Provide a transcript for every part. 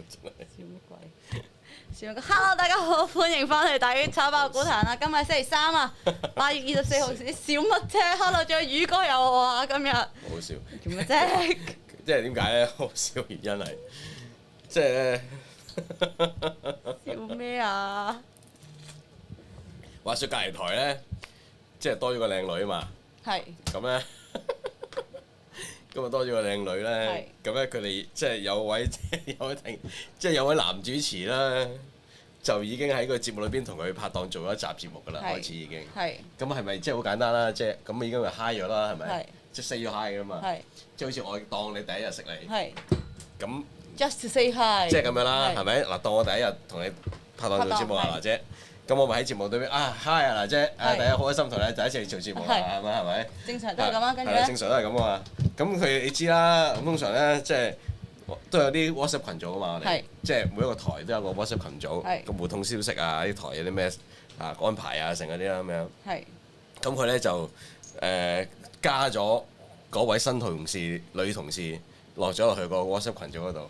笑乜鬼？笑乜鬼 ？Hello， 大家好，歡迎翻嚟大魚炒爆股壇啊！今日星期3啊，8月24號，你笑乜啫 ？Hello， 仲有宇哥有我啊！今日好笑，做乜啫？即係點解咧？好笑原因係即係咧，笑咩啊？話説隔離台咧，即係多咗個靚女啊嘛。係。咁咧，今日多咗個靚女咧，咁咧佢哋即係有位有位男主持啦，就已經喺個節目裏邊同佢拍檔做咗一集節目㗎啦，開始已經。係。咁係咪即係好簡單啦？即係咁已經係 high 咗啦，係咪？係。即係 say 咗 hi 㗎嘛。係。即係好似我當你第一日識你。係。咁。Just to say hi。即係咁樣啦，係咪？嗱，當我第一日同你拍檔做節目啊，娜姐，咁我咪喺節目對面啊 hi 啊，娜姐，啊第一好開心同你第一次做節目啊，係咪？正常都係咁啊，跟住咧。正常都係咁啊嘛。咁佢你知啦，咁通常咧即係都有啲 WhatsApp 群組啊嘛，我哋即係每一個台都有個 WhatsApp 群組，咁互通消息啊，啲台有啲咩啊安排啊，成嗰啲啦咁樣。係。咁佢咧就加咗嗰位新同事女同事落咗落去個 WhatsApp 群組嗰度。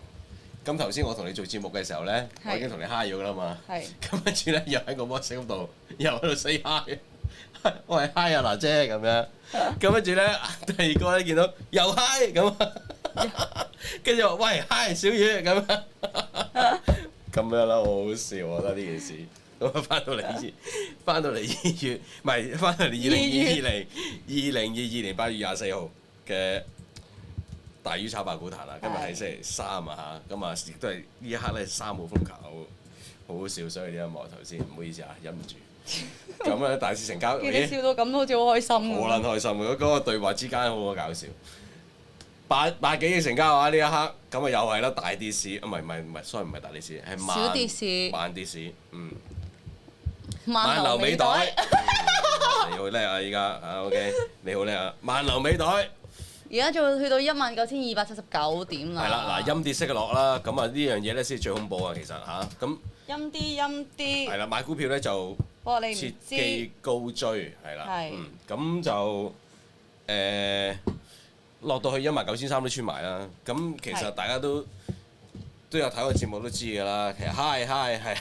咁頭先我同你做節目嘅時候咧，我已經同你 hi 咗㗎啦嘛。咁跟住咧又喺個 WhatsApp 度又喺度 say hi， 我係 hi 啊娜姐咁樣。咁跟住咧第二個咧見到又 hi 咁，跟住話喂 hi 小雨咁樣，咁樣啦，好好笑我覺得呢件事。咁啊翻到嚟2月，唔係翻到嚟2022年8月24號嘅大魚炒爆股壇啦，今日係星期3啊嚇，咁啊亦都係呢一刻咧3號風球，好好笑，所以啲音樂頭先唔好意思啊，忍唔住。咁啊大市成交，你笑到咁好似好開心咁。好撚開心，嗰個對話之間好搞笑。百幾億成交啊呢一刻，咁啊又係啦大跌市，唔係，sorry 唔係大跌市，係小跌市，慢跌市，萬流尾袋，你好叻啊依家啊 OK， 你好叻啊，萬流尾袋。而家仲去到19,279點啦。係啦，嗱陰跌息嘅落啦，咁啊呢樣嘢咧先最恐怖啊，其實嚇咁。陰啲。係啦，買股票咧就切忌高追，係啦，咁就落到去19,300都穿埋啦。咁其實大家都有睇過節目都知㗎啦。其實 hi 係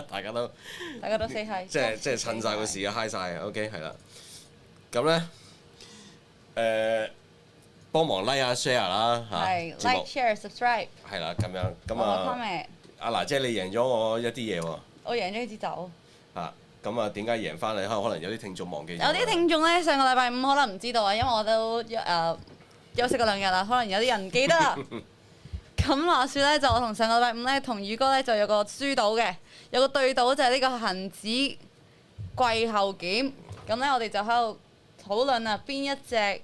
大家都 say hi， 即係趁晒個市啊 hi 晒 OK 係啦。咁咧幫忙 like 啊 share 啦嚇，係 like share subscribe。係啦，咁樣咁啊，阿娜姐你贏咗我一啲嘢喎。我贏咗呢支酒。嚇，咁啊點解贏翻你？可能有啲聽眾忘記咗。有啲聽眾咧上個禮拜5可能唔知道啊，因為我都休息過2日啦，可能有啲人唔記得啦。咁話説咧，就我同上個禮拜5咧，同宇哥咧就有個輸賭嘅，有個對賭就係呢個恆指季後檢。咁咧我哋就喺度討論啊，邊一隻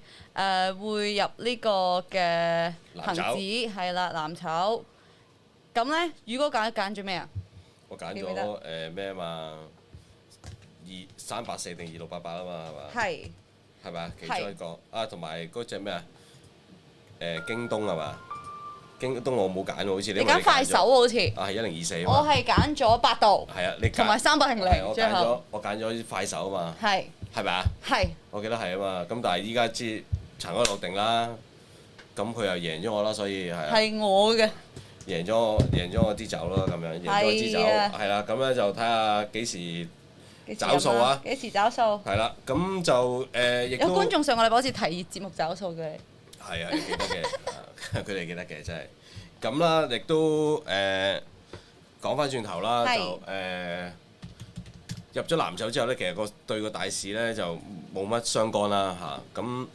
會入呢個嘅恆指係啦藍籌。咁咧，宇哥揀咗咩啊？我揀咗咩啊嘛？2384定2688啊嘛，係嘛？係。係咪啊？其中一個啊，同埋嗰隻咩啊？京東係嘛？京東我冇揀喎，好似你揀快手好似。啊，係1024。我係揀咗百度。係啊，你同埋300最後。我揀咗快手啊嘛。係。係咪啊？係。我記得係啊嘛，咁但係依家知塵埃落定啦，咁佢又贏咗我啦，所以係。係我嘅。贏咗我啲酒咯，咁樣贏咗支酒，係啦，咁咧就睇下幾時找數啊？幾時找數？係啦，咁就亦都有觀眾上個禮拜好似提議節目找數嘅。係啊，記得嘅，佢哋記得嘅真係。咁啦，亦都講翻轉頭啦，就入咗藍籌之後咧，其實對個大市咧就冇乜相干啦嚇。咁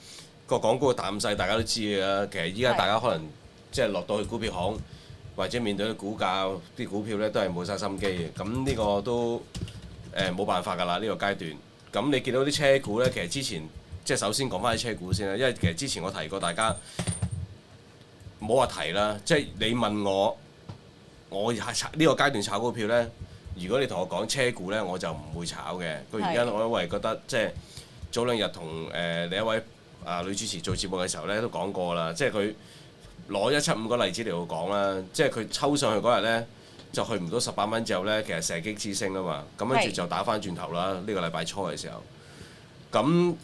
個港股嘅淡勢大家都知嘅啦，其實依家大家可能即係落到去股票行。或者面對啲股價，啲股票咧都係冇晒心機嘅，咁呢個都冇辦法㗎啦，呢個階段。咁你見到啲車股咧，其實之前即係首先講翻啲車股先啦，因為其實之前我提過大家，唔好話提啦，即係你問我呢個階段炒股票咧，如果你同我講車股咧，我就唔會炒嘅。個原因我因為覺得即係早2日同另一位女主持做節目嘅時候咧都講過啦，即係佢。攞175個例子嚟到講啦，即係佢抽上去嗰日咧，就去唔到18蚊之後咧，其實射擊之星啊嘛，咁跟住就打翻轉頭啦。呢個禮拜初嘅時候，咁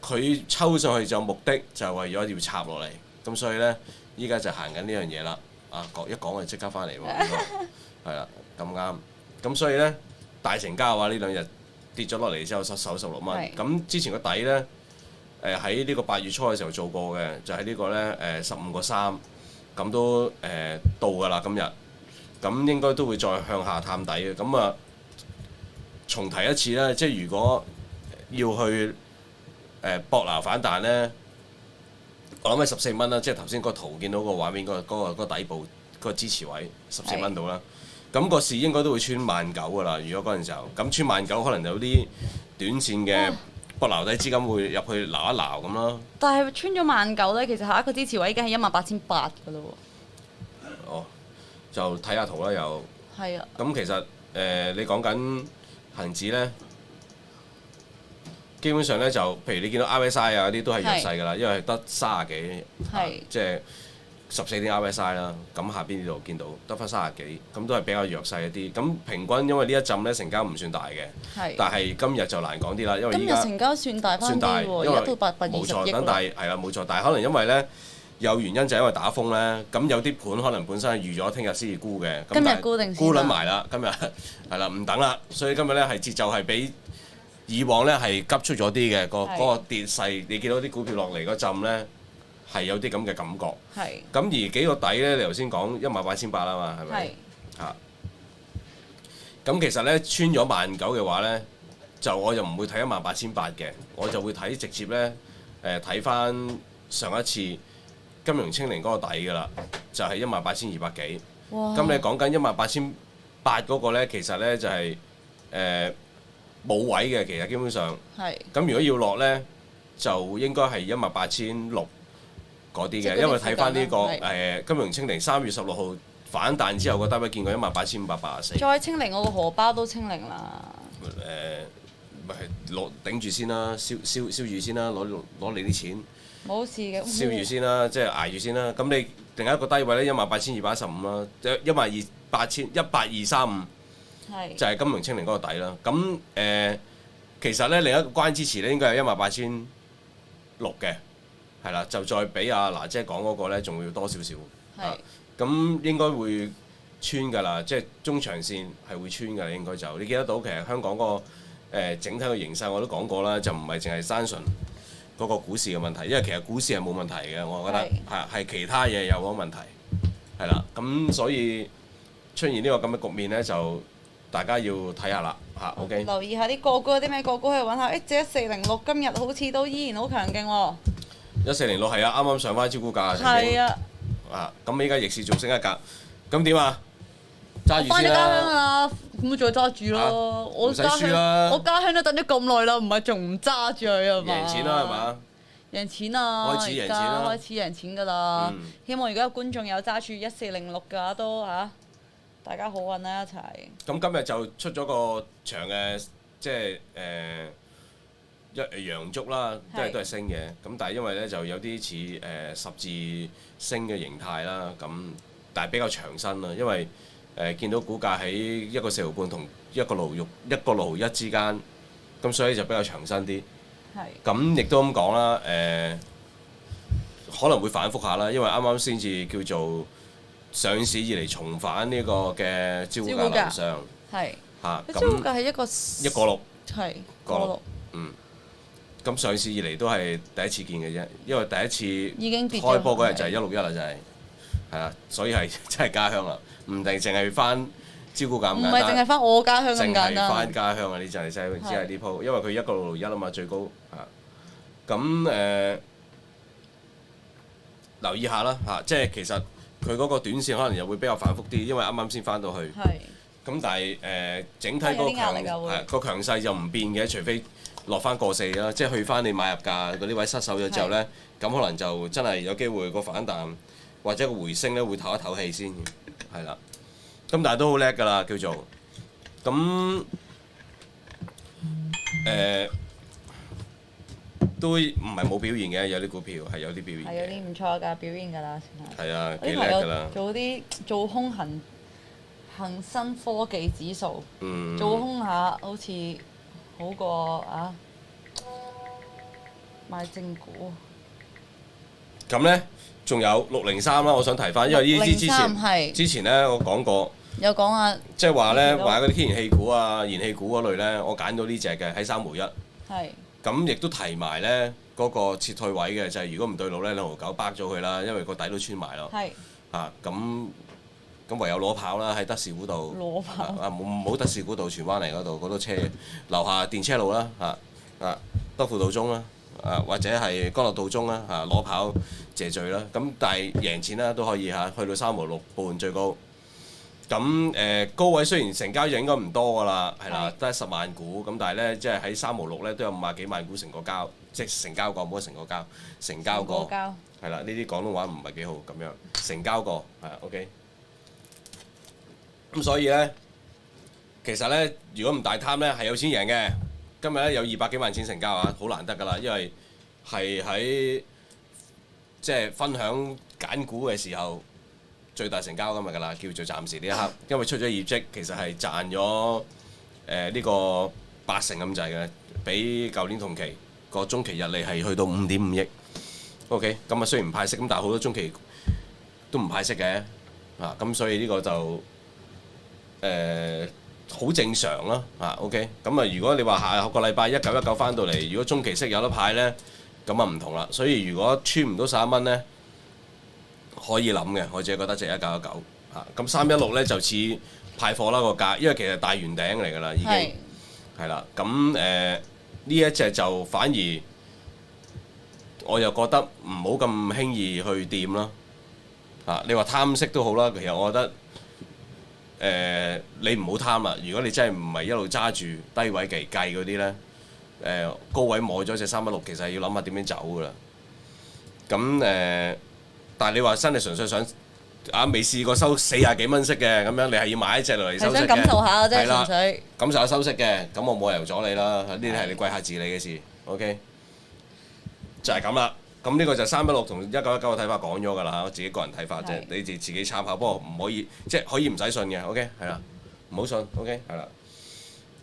佢抽上去就目的就係為咗要插落嚟，咁所以咧依家就行緊呢樣嘢啦。一講就即刻翻嚟喎，應該係啦，咁啱。咁所以咧大成交嘅話，呢兩日跌咗落嚟之後失手16蚊。咁之前個底咧喺呢個8月初嘅時候做過嘅，就喺呢個咧15.3，咁都到㗎啦今日。咁應該都會再向下探底嘅。咁啊重提一次咧，即係如果要去搏撈反彈咧，我諗係14蚊啦，即係頭先個圖見到個畫面嗰個底部嗰個支持位14蚊度啦。咁個市應該都會穿19,000㗎啦。如果嗰陣時候咁穿19,000，可能有啲短線嘅搏撈底資金會入去撈一撈咁咯。但係穿咗19,000咧，其實下一個支持位已經係18,800㗎咯喎。哦，就睇下圖啦又。係啊。咁其實你講緊恒指咧，基本上咧就譬如你見到 RSI 啊嗰啲都係弱勢㗎啦，因為係得30幾，即係14點 RSI 啦。咁下邊呢度見到得翻30幾，咁都係比較弱勢一啲。咁平均因為呢一陣咧成交唔算大嘅，但係今日就難講啲啦，因為今日成交算大翻啲喎，而家都820億。冇錯，咁但係係啦冇錯，但係可能因為咧有原因就係因為打風咧，咁有啲盤可能本身係預咗聽日先至沽嘅，今日沽定先沽撚埋啦，今日係啦唔等啦，所以今日咧係節奏係比以往咧係急出咗啲嘅，嗰個跌勢，你見到啲股票落嚟嗰陣咧係有啲咁嘅感覺。咁而幾個底咧，你頭先講18,800啊嘛，係咪？嚇。咁其實咧穿咗19,000嘅話咧，我就唔會睇18,800嘅，我就會睇直接咧睇翻上一次金融清零嗰個底㗎啦，就係18,200幾。咁你講緊18,800嗰個咧，其實咧就係冇位嘅，其實基本上。咁如果要落咧，就應該係18,600嗰啲嘅，因為睇翻呢個金融清零3月16號反彈之後個低位見過18,584。再清零，我個荷包都清零啦。咪係攞頂住先啦，燒住先啦，攞你啲錢。冇事嘅。燒住先啦，即係捱住先啦。咁你定一個低位咧18,215啦，18,235。就係金融清零嗰個底啦。咁其實咧另一個關支持咧應該係18,600嘅，係啦，就再比阿娜姐講嗰個咧仲要多少少。咁應該會穿㗎啦，即係中長線係會穿㗎啦，應該就你見得到其實香港嗰個整體嘅形勢我都講過啦，就唔係淨係單純嗰個股市嘅問題，因為其實股市係冇問題嘅，我覺得係其他嘢有嗰個問題，係啦。咁所以出現呢個咁嘅局面咧就。大家要睇下啦嚇 ，OK。留意下啲個股有啲咩個股去揾下，隻1406今日好似都依然好強勁喎。1406係啊，啱啱上翻招股價。係啊。咁依家逆市仲升一格，咁點啊？揸住先啦。翻咗家鄉啦，咁咪再揸住咯。唔使輸啦。我家鄉都等咗咁耐啦，唔係仲唔揸住佢啊嘛？贏錢啦係嘛？贏錢啊！開始贏錢啦。開始贏錢㗎啦！希望如果有觀眾有揸住1406嘅都嚇。大家好運啦一齊！咁今日就出咗個長嘅，即係陽燭啦，都係升嘅。咁但係因為咧就有啲似十字星嘅形態啦，咁但係比較長身啦，因為見到股價喺1.4毫半同1.6毫1之間，咁所以就比較長身啲。咁亦都咁講啦，可能會反覆下啦，因為啱啱先至叫做。上市以嚟重返呢個嘅招股價樓上，招股價係1.6，係1.6。咁上市以嚟都係第一次見嘅啫，因為第一次已經跌開波嗰日就係161啦，就係啊，所以係真係家鄉啦，唔定淨係翻招股價咁簡單。唔係淨係翻我家鄉咁簡單。淨係翻家鄉啊！呢陣真係只係呢鋪，因為佢1.661啊嘛，最高咁留意下啦即係其實。佢嗰個短線可能又會比較反覆啲，因為啱啱先翻到去。咁但係整體個強勢就唔變嘅，除非落翻1.4啦，即係去翻你買入價嗰啲位失守咗之後呢，咁可能就真係有機會個反彈或者個回升呢會唞一唞氣先，係啦。咁但係都好叻㗎啦，叫做咁都唔係冇表現嘅，有啲股票係有啲表現嘅。係有啲唔錯㗎，表現㗎啦，係啊，幾叻㗎啦！做空恒生科技指數，做空下好似好過買正股。咁咧仲有603啦，我想提翻，因為呢啲係之前咧我講過，有講下，即係話咧話嗰啲天然氣股啊、燃氣股嗰類咧，我揀到呢只嘅喺3毫1。係。咁亦都提埋咧嗰個撤退位嘅，就係如果唔對路咧，2毫9包咗佢啦，因為個底都穿埋咯。係。咁唯有攞跑啦，喺德士古道。攞跑。唔好德士古道荃灣嚟嗰度，嗰度車樓下電車路啦，德輔道中啦，或者係干諾道中啦，攞跑謝罪啦。咁但係贏錢啦都可以去到3毫6半最高。咁高位雖然成交就應該唔多㗎啦，係啦，得10萬股。咁但係咧，即係喺3毫6咧都有50幾萬股成個交，即係成交過，唔好成個交，成交過。係啦，呢啲廣東話唔係幾好咁樣，成交過係 OK。咁所以咧，其實咧，如果唔大貪咧，係有錢贏嘅。今日咧有200幾萬錢成交啊，好難得㗎啦，因為係喺即係分享揀股嘅時候最大成交今日㗎啦，叫做暫時呢一刻，因為出咗業績，其實係賺咗呢個80%咁滯嘅，比舊年同期個中期日利係去到5.5億。OK， 咁雖然唔派息，咁但係好多中期都唔派息嘅，咁所以呢個就好正常啦，OK， 咁如果你話下個禮拜1919翻到嚟，如果中期息有得派呢，咁唔同啦。所以如果穿唔到11蚊呢，可以諗嘅，我自己覺得值1919咁316呢就似派貨啦個價，因為其實大圓頂嚟㗎啦，已經係啦。咁呢一隻就反而我又覺得唔好咁輕易去掂啦。你話貪息都好啦，其實我覺得。你唔好貪啦！如果你真係唔係一路揸住低位計嗰啲呢，高位摸咗隻316，其實要諗下點樣走㗎啦。咁但係你話真係純粹想未試過收40幾蚊息嘅咁樣，你係要買一隻嚟收息嘅，係想感受下啫，純粹感受下收息嘅，咁我冇理由阻你啦。呢啲係你貴客自理嘅事。OK， 就係咁啦。咁呢個就316同1919嘅睇法講咗㗎啦，我自己個人睇法啫，你哋自己參考。不過唔可以，即係可以唔使信嘅。OK， 係啦，唔好信。OK， 係啦。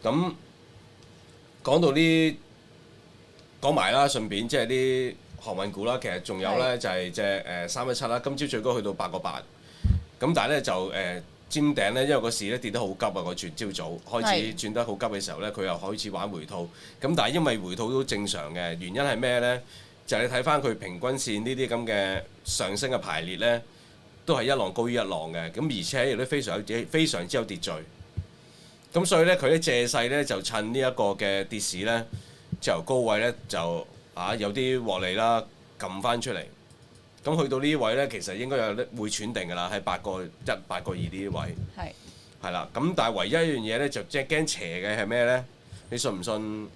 咁講到呢，講埋啦，順便即係啲航運股啦。其實仲有咧就係隻317啦，今朝最高去到8個8。咁但係咧就尖頂咧，因為個市咧跌得好急啊，個朝早開始轉得好急嘅時候咧，佢又開始玩回吐。咁但係因為回吐都正常嘅，原因係咩咧？就係你睇翻佢平均線呢啲咁嘅上升嘅排列呢，都係一浪高於一浪嘅，咁而且亦都非常之有秩序。咁所以呢，佢啲借勢呢，就趁呢一個嘅跌市呢，就由高位呢，就有啲獲利啦，撳翻出嚟。咁去到呢位呢，其實應該有會喘定㗎啦，喺8個1、8個2呢啲位。係啦，咁但係唯一一樣嘢呢，就即係驚邪嘅係咩呢？你信唔信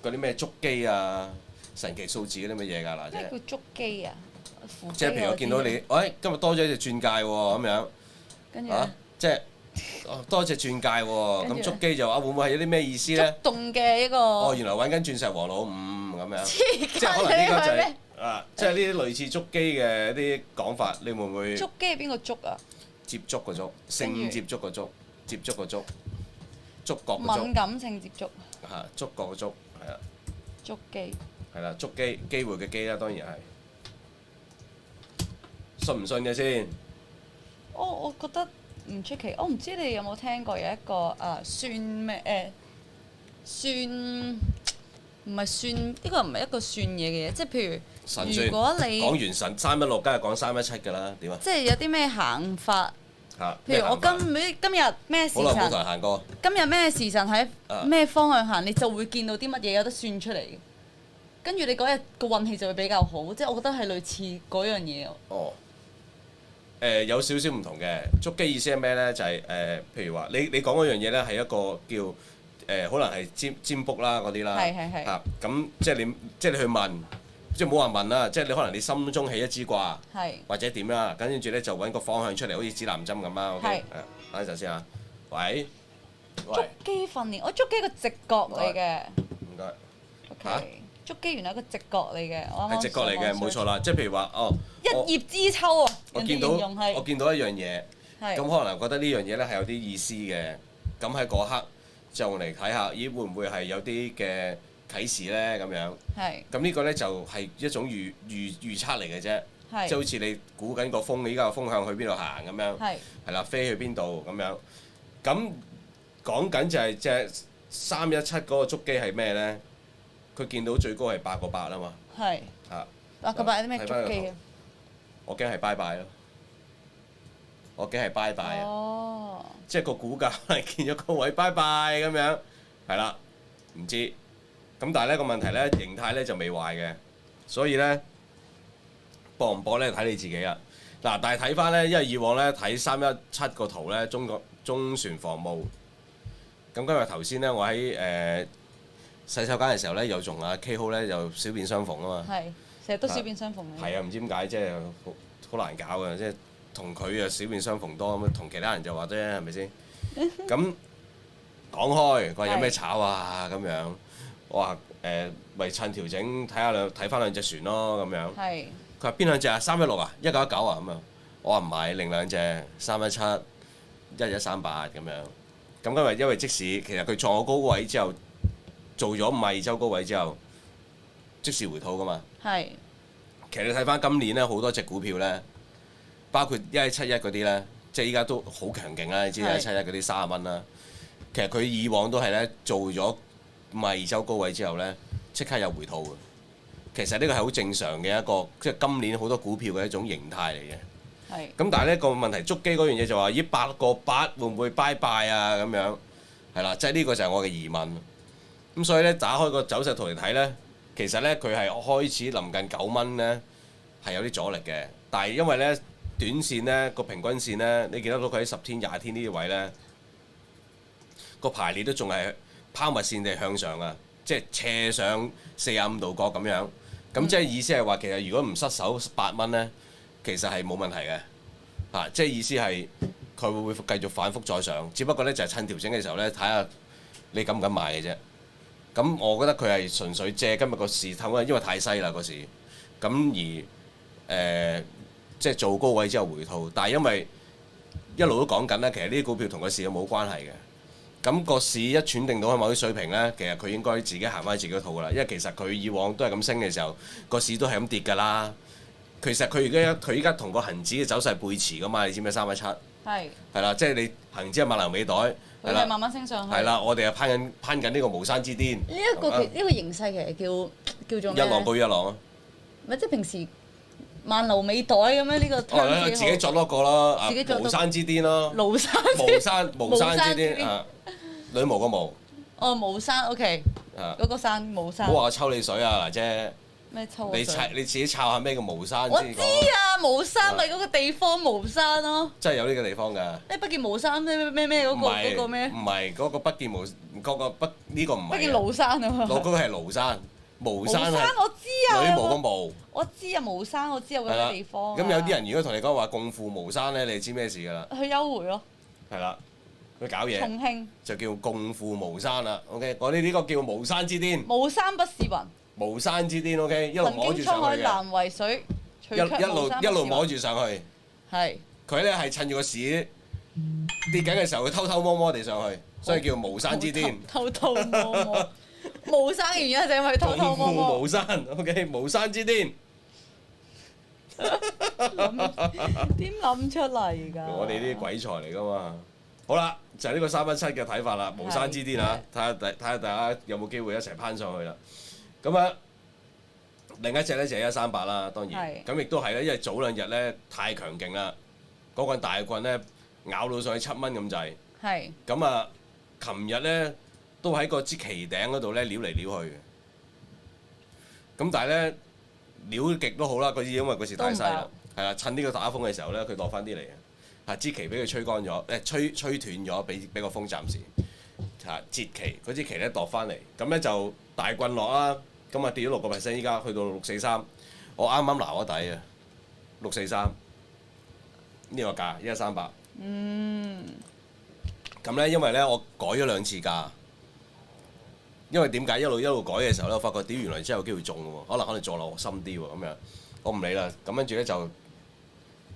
嗰啲咩觸機啊？神奇數字嗰啲乜嘢㗎嗱，即係叫捉機啊！即係譬如我見到你，今日多咗一隻鑽戒喎，咁樣，跟住即係多隻鑽戒喎，咁捉機就話會唔會係有啲咩意思咧？觸動嘅一個原來揾緊鑽石王老五咁樣，即係可能呢個就係即係呢啲類似捉機嘅一啲講法，你會唔會？捉機係邊個捉啊？接觸個觸，性接觸個觸，接觸個觸，觸覺個觸。敏感性接觸。觸覺個觸，係啊。捉機。係啦，捉機機會嘅機啦，當然係。信唔信嘅先？我覺得唔出奇。我唔知你有冇聽過有一個算咩算唔係算呢個唔係一個算嘢嘅嘢，即係譬如神算如果你講完神316，梗係講317㗎啦，點啊？即係有啲咩行法？譬如我今日咩時辰？好耐冇同人行過。今日咩時辰喺咩方向行，你就會見到啲乜嘢有得算出嚟。跟住你嗰日個運氣就會比較好，即係我覺得係類似嗰樣嘢。有少少唔同嘅捉機意思係咩咧？就係譬如話你講嗰樣嘢咧係一個叫可能係占卜啦嗰啲啦。係。咁即係你去問，即係冇話問啦，即係你可能你心中起一支卦，或者點啦，跟住咧就揾個方向出嚟，好似指南針咁啦。OK，等一陣先啊。喂。捉機訓練，我捉機個直覺嚟嘅。唔該。OK。捉機原來係一個直覺嚟嘅，係直覺嚟嘅，冇錯啦。即係譬如話，一葉知秋啊！我見到一樣嘢，咁可能覺得呢樣嘢咧係有啲意思嘅。咁喺嗰刻就嚟睇下，咦會唔會係有啲嘅啟示咧咁樣。係咁呢個咧就係一種預測嚟嘅啫，即係好似你估緊個風，你依家個風向去邊度行咁樣，係啦，飛去邊度咁樣。咁講緊就係隻317嗰個觸機係咩咧？佢見到最高係8個8啊嘛。係。嚇。8個8有啲咩觸機啊？我驚係拜拜咯。我驚係拜拜啊！哦。即係個股價係見咗高位拜拜咁樣，係啦，唔知。咁但係咧個問題咧形態咧就未壞嘅，所以咧博唔博咧睇你自己啦。嗱，但係睇翻咧，因為以往咧睇317個圖咧，中船防務。咁今日頭先咧，我喺洗手間嘅時候咧，又同阿 K 號咧又小便相逢啊嘛。係，成日都小便相逢嘅。係啊，唔知點解即係好難搞嘅，即係同佢啊小便相逢多咁，同其他人就話啫，係咪先？咁講開，佢話有咩炒啊咁樣，我話咪趁調整睇翻兩隻船咯咁樣。係。佢話邊兩隻啊？316啊，1919啊咁樣。我話唔係，另兩隻317、1138咁樣。咁今日因為即使其實佢創咗高位之後，做咗52週高位之後，即時回吐噶嘛。係。其實你睇翻今年咧，好多隻股票咧，包括1171嗰啲咧，即係依家都好強勁啦。你知1171嗰啲30蚊啦。其實佢以往都係咧做咗52週高位之後咧，即刻有回吐嘅。其實呢個係好正常嘅一個，即係今年好多股票嘅一種形態嚟嘅。係。咁但係呢個問題觸機嗰樣嘢就話，咦8個8會唔會拜拜啊咁樣？係啦，即係呢個就係我嘅疑問。咁所以咧，打開個走勢圖嚟睇咧，其實咧佢係開始臨近9蚊咧，係有啲阻力嘅。但係因為咧短線咧個平均線咧，你見得到佢喺10天、20天呢啲位咧，個排列都仲係拋物線地向上啊，即係斜上45度角咁樣。咁即係意思係話，其實如果唔失手8蚊咧，其實係冇問題嘅。即係意思係佢會繼續反覆再上，只不過咧就係趁調整嘅時候咧，睇下你敢唔敢買嘅啫。咁我覺得佢係純粹借今日個市透啊，因為太犀啦個市。咁而即係做高位之後回吐，但係因為一路都講緊咧，其實呢啲股票同個市冇關係嘅。咁個市一轉定到喺某啲水平咧，其實佢應該自己行翻自己嗰套噶啦，因為其實佢以往都係咁升嘅時候，個市都係咁跌㗎啦。其實佢依家同個恆指嘅走勢背馳㗎嘛，你知唔知317？係。係啦，即係你恆指係萬能尾袋，係啦，慢慢升上去。係啦，我哋係攀緊呢個無山之巔。呢個形勢其實叫做咩？一浪高於一浪啊！咪即係平時萬流尾袋咁樣呢個。自己作多個啦，無山之巔咯。無山之巔啊！女巫個巫。哦，無山 OK。嗰個山無山。唔好話我抽你水啊，嗱姐。咩抽？你自己抄下咩叫無山先。我知啊，無山咪嗰個地方無山咯。真係有呢個地方㗎。咩不見無山咩嗰個咩？唔係嗰個不見無，嗰個不呢個唔係。不見廬山啊嘛。嗰個係廬山，無山係。我知啊。女巫個巫。我知啊，無山我知有嗰個地方。咁有啲人如果同你講話共赴無山咧，你知咩事㗎啦？去幽會咯。係啦。佢搞嘢，重慶就叫共赴無山啦。OK，我哋呢個叫無山之巔。無山不是雲。無山之巔 OK， 一路摸住上去嘅。曾經滄海難為水，一路摸住上去。係。佢咧係趁住個市跌緊嘅時候，佢偷偷摸摸地上去，所以叫無山之巔。偷偷摸摸。無山嘅原因就因為偷偷摸摸。無山 OK， 無山之巔。點諗出嚟㗎？我哋啲鬼才嚟㗎嘛。好啦，就係呢個317嘅睇法啦，無山之巔啊！睇下大家有冇機會一齊攀上去啦。咁啊，另一隻咧就係138啦，當然。咁亦都係咧，因為早兩日咧太強勁啦，嗰棍大棍咧咬到上去7蚊咁滯。係。咁啊，琴日咧都喺個支旗頂嗰度咧撩嚟撩去嘅。咁但係咧撩極都好啦，嗰支因為嗰時太細啦，係啦，趁呢個打風嘅時候咧，佢落翻啲嚟嘅。支旗俾佢吹乾咗，吹斷咗，俾個風暫時截旗，嗰支旗咧度翻嚟，咁咧就大棍落啦，咁啊跌咗6%，依家去到643，我啱啱撈咗底啊，643呢個價1138。咁咧因為咧我改咗2次價，因為點解一路改嘅時候咧，我發覺原來真係有機會中嘅喎，可能坐落深啲喎，咁樣我唔理啦，咁跟住咧就。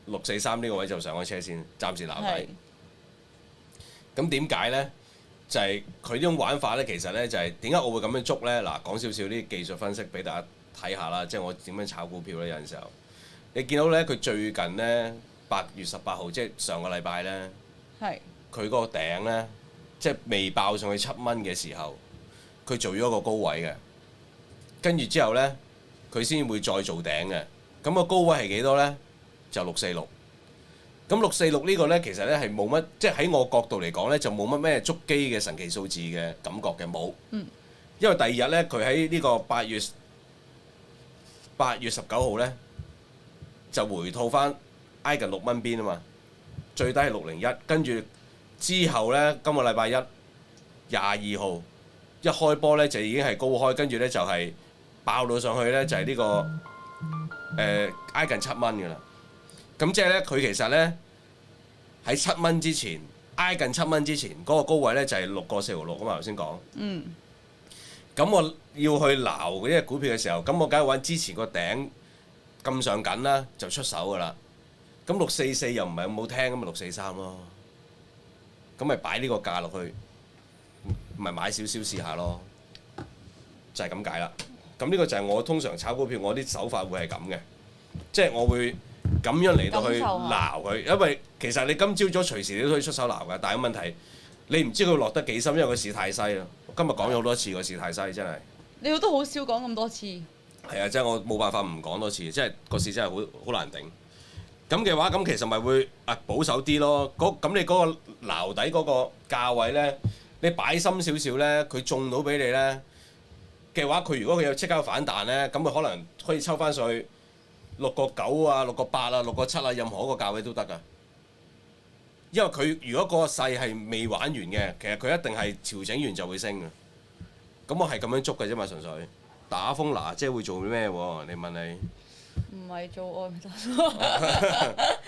643呢個位就上咗車先，暫時留底。咁點解呢？就係佢呢種玩法咧，其實咧就係點解我會咁樣捉咧？嗱，講少少啲技術分析俾大家睇下啦，即係我點樣炒股票咧？有陣時候你見到咧，佢最近咧8月18號，即係上個禮拜咧，佢嗰個頂咧，即係未爆上去7蚊嘅時候，佢做咗一個高位嘅，跟住之後咧，佢先會再做頂嘅。咁個高位係幾多咧？就646。咁646呢個咧，其實咧係冇乜，即係喺我角度嚟講咧，就冇乜咩捉機嘅神奇數字嘅感覺嘅，冇。因為第二日咧，佢喺呢個8月19號咧，就回吐翻挨近6蚊邊啊嘛，最低係601，跟住之後咧，今個禮拜22號一開波咧就已經係高開，跟住咧就係爆到上去咧就係呢個挨近7蚊㗎啦。咁即係咧，佢其實咧喺7蚊之前，挨近7蚊之前嗰個高位咧就係6個4毫6啊嘛，頭先講。咁我要去撈嗰啲股票嘅時候，咁我梗係揾之前個頂咁上緊啦，就出手㗎啦。咁644又唔係咁好聽，咁咪643咯。咁咪擺呢個價落去，咪買少少試下咯。就係咁解啦。咁呢個就係我通常炒股票，我啲手法會係咁嘅，即係我會咁樣嚟到去撈佢，因為其實你今朝早隨時你都可以出手撈㗎，但係問題你唔知佢落得幾深，因為個市太細啦。今日講咗好多次個市太細，真係。你都好少講咁多次。係啊，即係我冇辦法唔講多次，即係個市真係好難頂。咁嘅話，咁其實咪會保守啲咯。咁你嗰個撈底嗰個價位咧，你擺深少少咧，佢中到俾你咧嘅話，佢如果佢有即刻反彈咧，咁佢可能可以抽翻上去6個9啊、6個8啊、6個7啊，任何一個價位都得㗎。因為佢如果個勢係未玩完嘅，其實佢一定係調整完就會升嘅。咁我係咁樣捉嘅啫嘛，純粹打風嗱，即係會做咩喎？你問你。唔係做愛咪得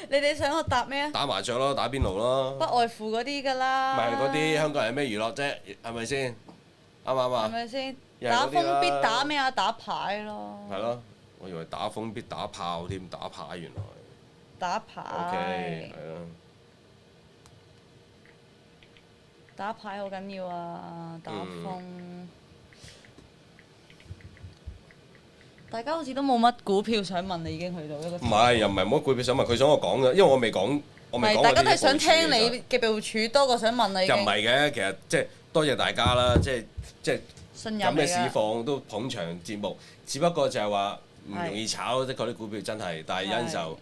你哋想我答咩啊？打麻雀咯，打邊爐咯。不外乎嗰啲㗎啦。咪係嗰啲香港人有咩娛樂啫？係咪先？啱唔啱啊？係咪先？打風必打咩啊？打牌咯。係咯，我以為打風必打炮添，打牌原來。打牌。OK，係咯。打牌好緊要啊！打風。大家好似都冇乜股票想問你，已經去到一個。唔係，又唔係冇乜股票想問，佢想我講嘅，因為我未講，我未講。大家都係想聽你嘅部署多過想問你。又唔係嘅，其實即係多謝大家啦，即係信任咁嘅市況都捧場節目，只不過就係話唔容易炒，即係嗰啲股票真係，但係有陣時候，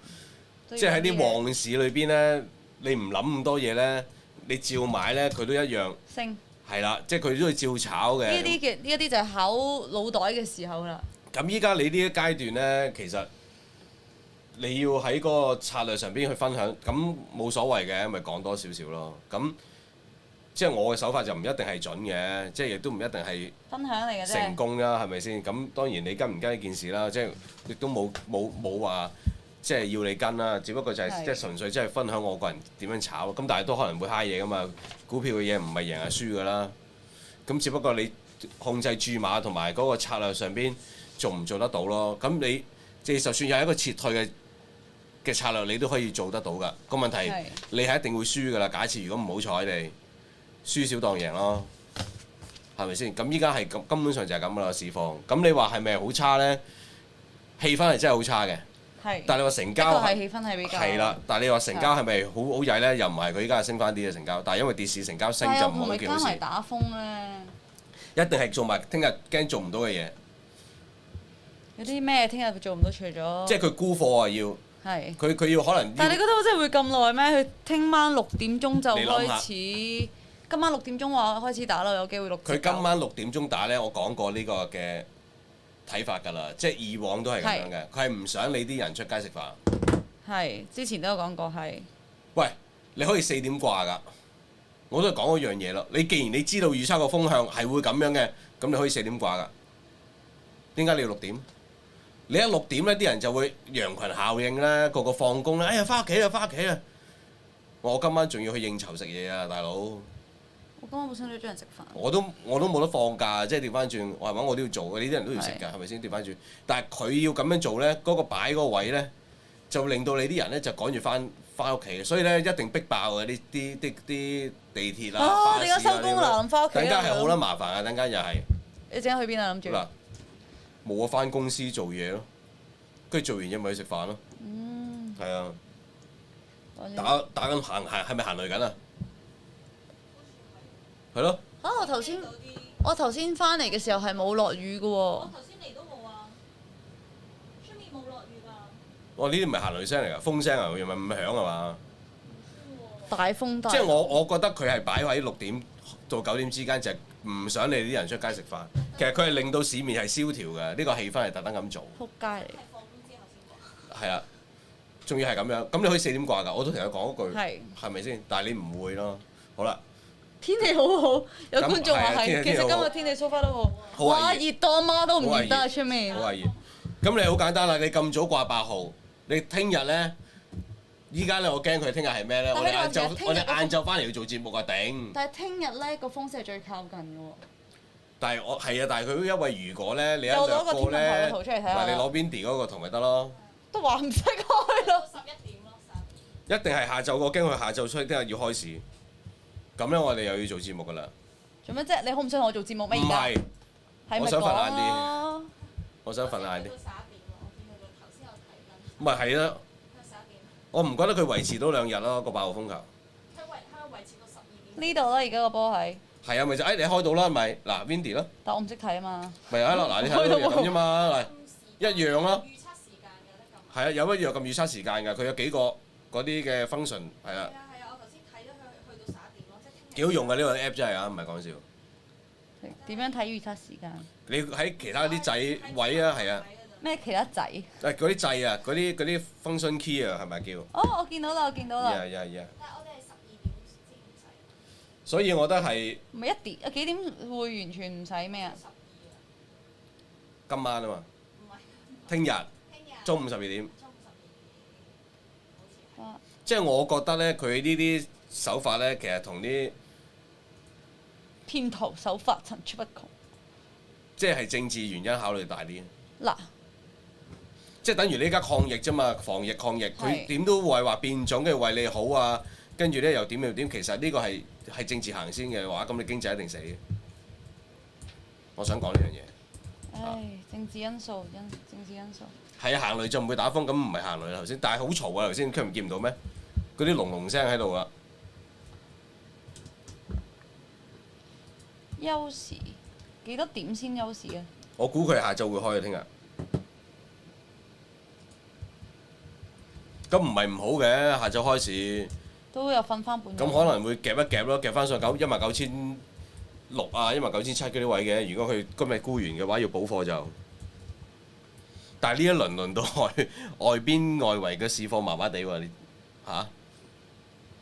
即係喺啲旺市裏邊咧，你唔諗咁多嘢咧，你照買咧，佢都一樣升。係啦，即係佢都要照炒嘅。呢一啲就係考腦袋嘅時候啦。咁依家你呢一階段呢，其實你要喺嗰個策略上邊去分享，咁冇所謂嘅，咪講多少少咯。咁即係我嘅手法就唔一定係準嘅，即係亦都唔一定係分享嚟嘅啫。成功啦，係咪先？咁當然你跟唔跟呢件事啦，即係亦都冇話即係要你跟啦，只不過就係即係純粹即係分享我個人點樣炒。咁但係都可能會蝦嘢噶嘛，股票嘅嘢唔係贏係輸噶啦。咁只不過你控制注碼同埋嗰個策略上邊。做唔做得到咯？咁你即係就算有一個撤退嘅策略，你都可以做得到㗎。個問題你係一定會輸㗎啦。假設如果唔好彩你輸少當贏咯，係咪先？咁依家係根本上就係咁啦市況。咁你話係咪好差咧？氣氛係真係好差嘅。係。但係你話成交係氣氛係比較係啦。但係你話成交係咪好曳咧？又唔係，佢依家係升翻啲嘅成交。但係因為跌市成交升就唔好幾好事。加埋打風咧。一定係做埋聽日驚做唔到嘅嘢。有啲咩聽日做唔到？除咗即係佢沽貨啊！要係佢要可能。但係你覺得我真係會咁耐咩？佢聽晚6點鐘就開始，今晚6點鐘話開始打咯，有機會6。佢今晚6點鐘打咧，我講過呢個嘅睇法㗎啦，即係以往都係咁樣嘅。佢係唔想你啲人出街食飯。係之前都有講過係。喂，你可以4點掛㗎，我都係講嗰樣嘢咯。你既然你知道預測個風向係會咁樣嘅，咁你可以4點掛㗎。點解你要6點？你一6點咧，啲人就會羊群效應咧，個個放工咧，哎呀，翻屋企啦，翻屋企啦！我今晚仲要去應酬食嘢啊，大佬！我今晚本身都約人食飯。我都冇得放假，即係調翻轉，我係咪我都要做嘅？呢啲人都要食㗎，係咪先？調翻轉，但係佢要咁樣做咧，嗰個擺嗰個位咧，就令到你啲人咧就趕住翻屋企，所以咧一定逼爆嘅啲地鐵啦、巴士點解收工啦？諗翻屋企等間係好撚麻煩啊！等間又係你陣間去邊啊？諗住嗱，冇啊，翻公司做嘢咯，跟住做完嘢咪去食飯咯。係啊，打緊行係咪行雷緊啊？係咯。我頭先翻嚟嘅時候係冇落雨嘅喎。我頭先嚟都冇啊，出面冇落雨㗎。我呢啲唔係行雷聲嚟㗎，風聲啊，又咪唔響係嘛？大風大。即係我覺得佢係擺喺6點到9點之間，就係唔想你啲人出街食飯。其實佢係令到市面係蕭條嘅，呢個氣氛係特登咁做。撲街嚟。係放工之後先掛。係啊，仲要係咁樣，咁你可以4點掛㗎。我都同佢講一句，係係咪先？但係你唔會咯。好啦，天氣好好，有觀眾話係啊係，其天氣好好實今日天氣 so far 都好。好啊哇！熱到阿媽都唔好啊熱得啊出面好。懷疑。咁你好簡單啦，你咁早掛8號，你聽日咧，依家咧我驚佢聽日係咩咧？但係你話其實聽日我哋晏晝翻嚟要做節目啊，頂！但係聽日咧個風勢係最靠近嘅喎。但係佢因為如果咧你一又攞略過個天文台咧，嘅圖出嚟睇下嗱你攞 Windy 嗰個圖咪得咯。都話唔使開咯。 11點咯，11點。一定係下晝，我驚佢下晝出，聽日要開市。咁樣我哋又要做節目㗎啦。做咩啫？你好唔想同我做節目咩？唔而家係，係咪我想瞓晏啲講我想瞓晏啲到11。點喎，我見佢個頭先有睇緊。唔係係啦，佢11點。我唔覺得佢維持到2日咯，個8號風球。佢維持到12點。呢度啦？而家個波係，係啊，咪就你開到啦，咪嗱 Windy 咯，但我唔識睇啊嘛。咪係咯，嗱你睇到開到喎咁啫嘛，嗱一樣咯。預測時間有得撳。係啊，有一樣咁預測時間㗎，佢有幾個嗰啲嘅 function 係啦，係啊，我頭先睇咗佢去到11點咯，即係聽日。幾好用㗎呢個 app 真係啊，唔係講笑。點樣睇預測時間？你喺其他啲掣位啊，係啊，咩其他仔？誒嗰啲掣啊，嗰啲 function key 啊，係咪叫？哦，我見到啦，我見到啦。呀。但係我哋係12點先唔使。所以我覺得係唔係1點，幾點會完全唔使咩啊？ 12啊。今晚啊嘛，唔係。聽日聽日。中午12點，中午12點。好似係。哇即係我覺得咧，佢呢啲手法咧，其實同啲騙徒手法層出不窮。即係政治原因考慮大啲。嗱，即係等於你而家抗疫啫嘛，防疫抗疫，佢係點都會話變種，跟住為你好啊，跟住咧又點又點，其實呢個係政治行先嘅話，咁你經濟一定死嘅。我想講呢樣嘢。唉，政治因素，政治因素。係啊，行雷就唔會打風，咁唔係行雷啦頭先，但係好嘈啊頭先，佢唔見唔到咩？嗰啲隆隆聲喺度啊！休時幾多點先休時啊？我估佢下晝會開啊，聽日。咁唔係唔好嘅，下晝開市，都有瞓翻半日。咁可能會夾一夾咯，夾翻上19600啊、19700嗰啲位嘅。如果佢今日沽完嘅話，要補貨就。但係呢一輪到外邊外圍嘅市況麻麻地喎，你嚇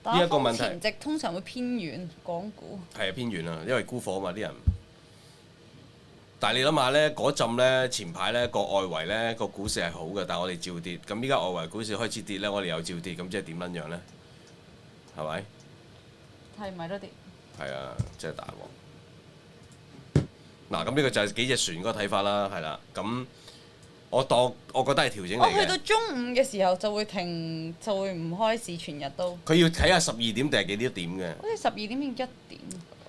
打呢一個問題風前夕通常會偏遠，港股。係啊偏遠啊，因為沽貨啊嘛啲人。但係你諗下咧，嗰陣咧前排咧個外圍咧個股市係好嘅，但係我哋照跌。咁依家外圍股市開始跌咧，我哋又照跌，咁即係點撚樣咧？係咪？係咪都跌？係啊，即係大鑊。嗱，咁呢個就係幾隻船嗰個睇法啦，係啦。咁我覺得係調整嚟我去到嘅。中午嘅時候就會停，就會唔開市，全日都。佢要睇下12點定係幾多點嘅？好似12點變1點。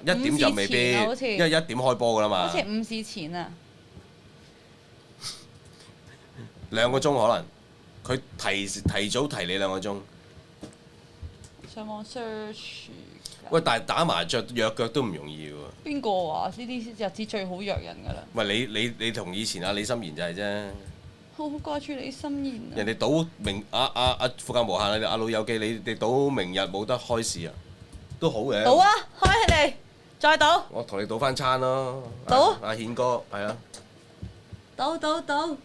1點就未必，午市前啊好似因為1點開波㗎啦嘛。好似午市前啊， 2個鐘可能，佢提早提你2個鐘。上網 search。喂，但係打麻雀約腳都唔容易喎。邊個話呢啲日子最好約人㗎啦？喂，你同以前阿李心妍就係啫。好掛住你心言啊！人哋賭明富價無限啊！阿老友記，你哋賭明日冇得開市啊，都好嘅。賭啊！開起嚟，再賭。我同你賭翻餐咯。賭阿顯哥係啊。賭，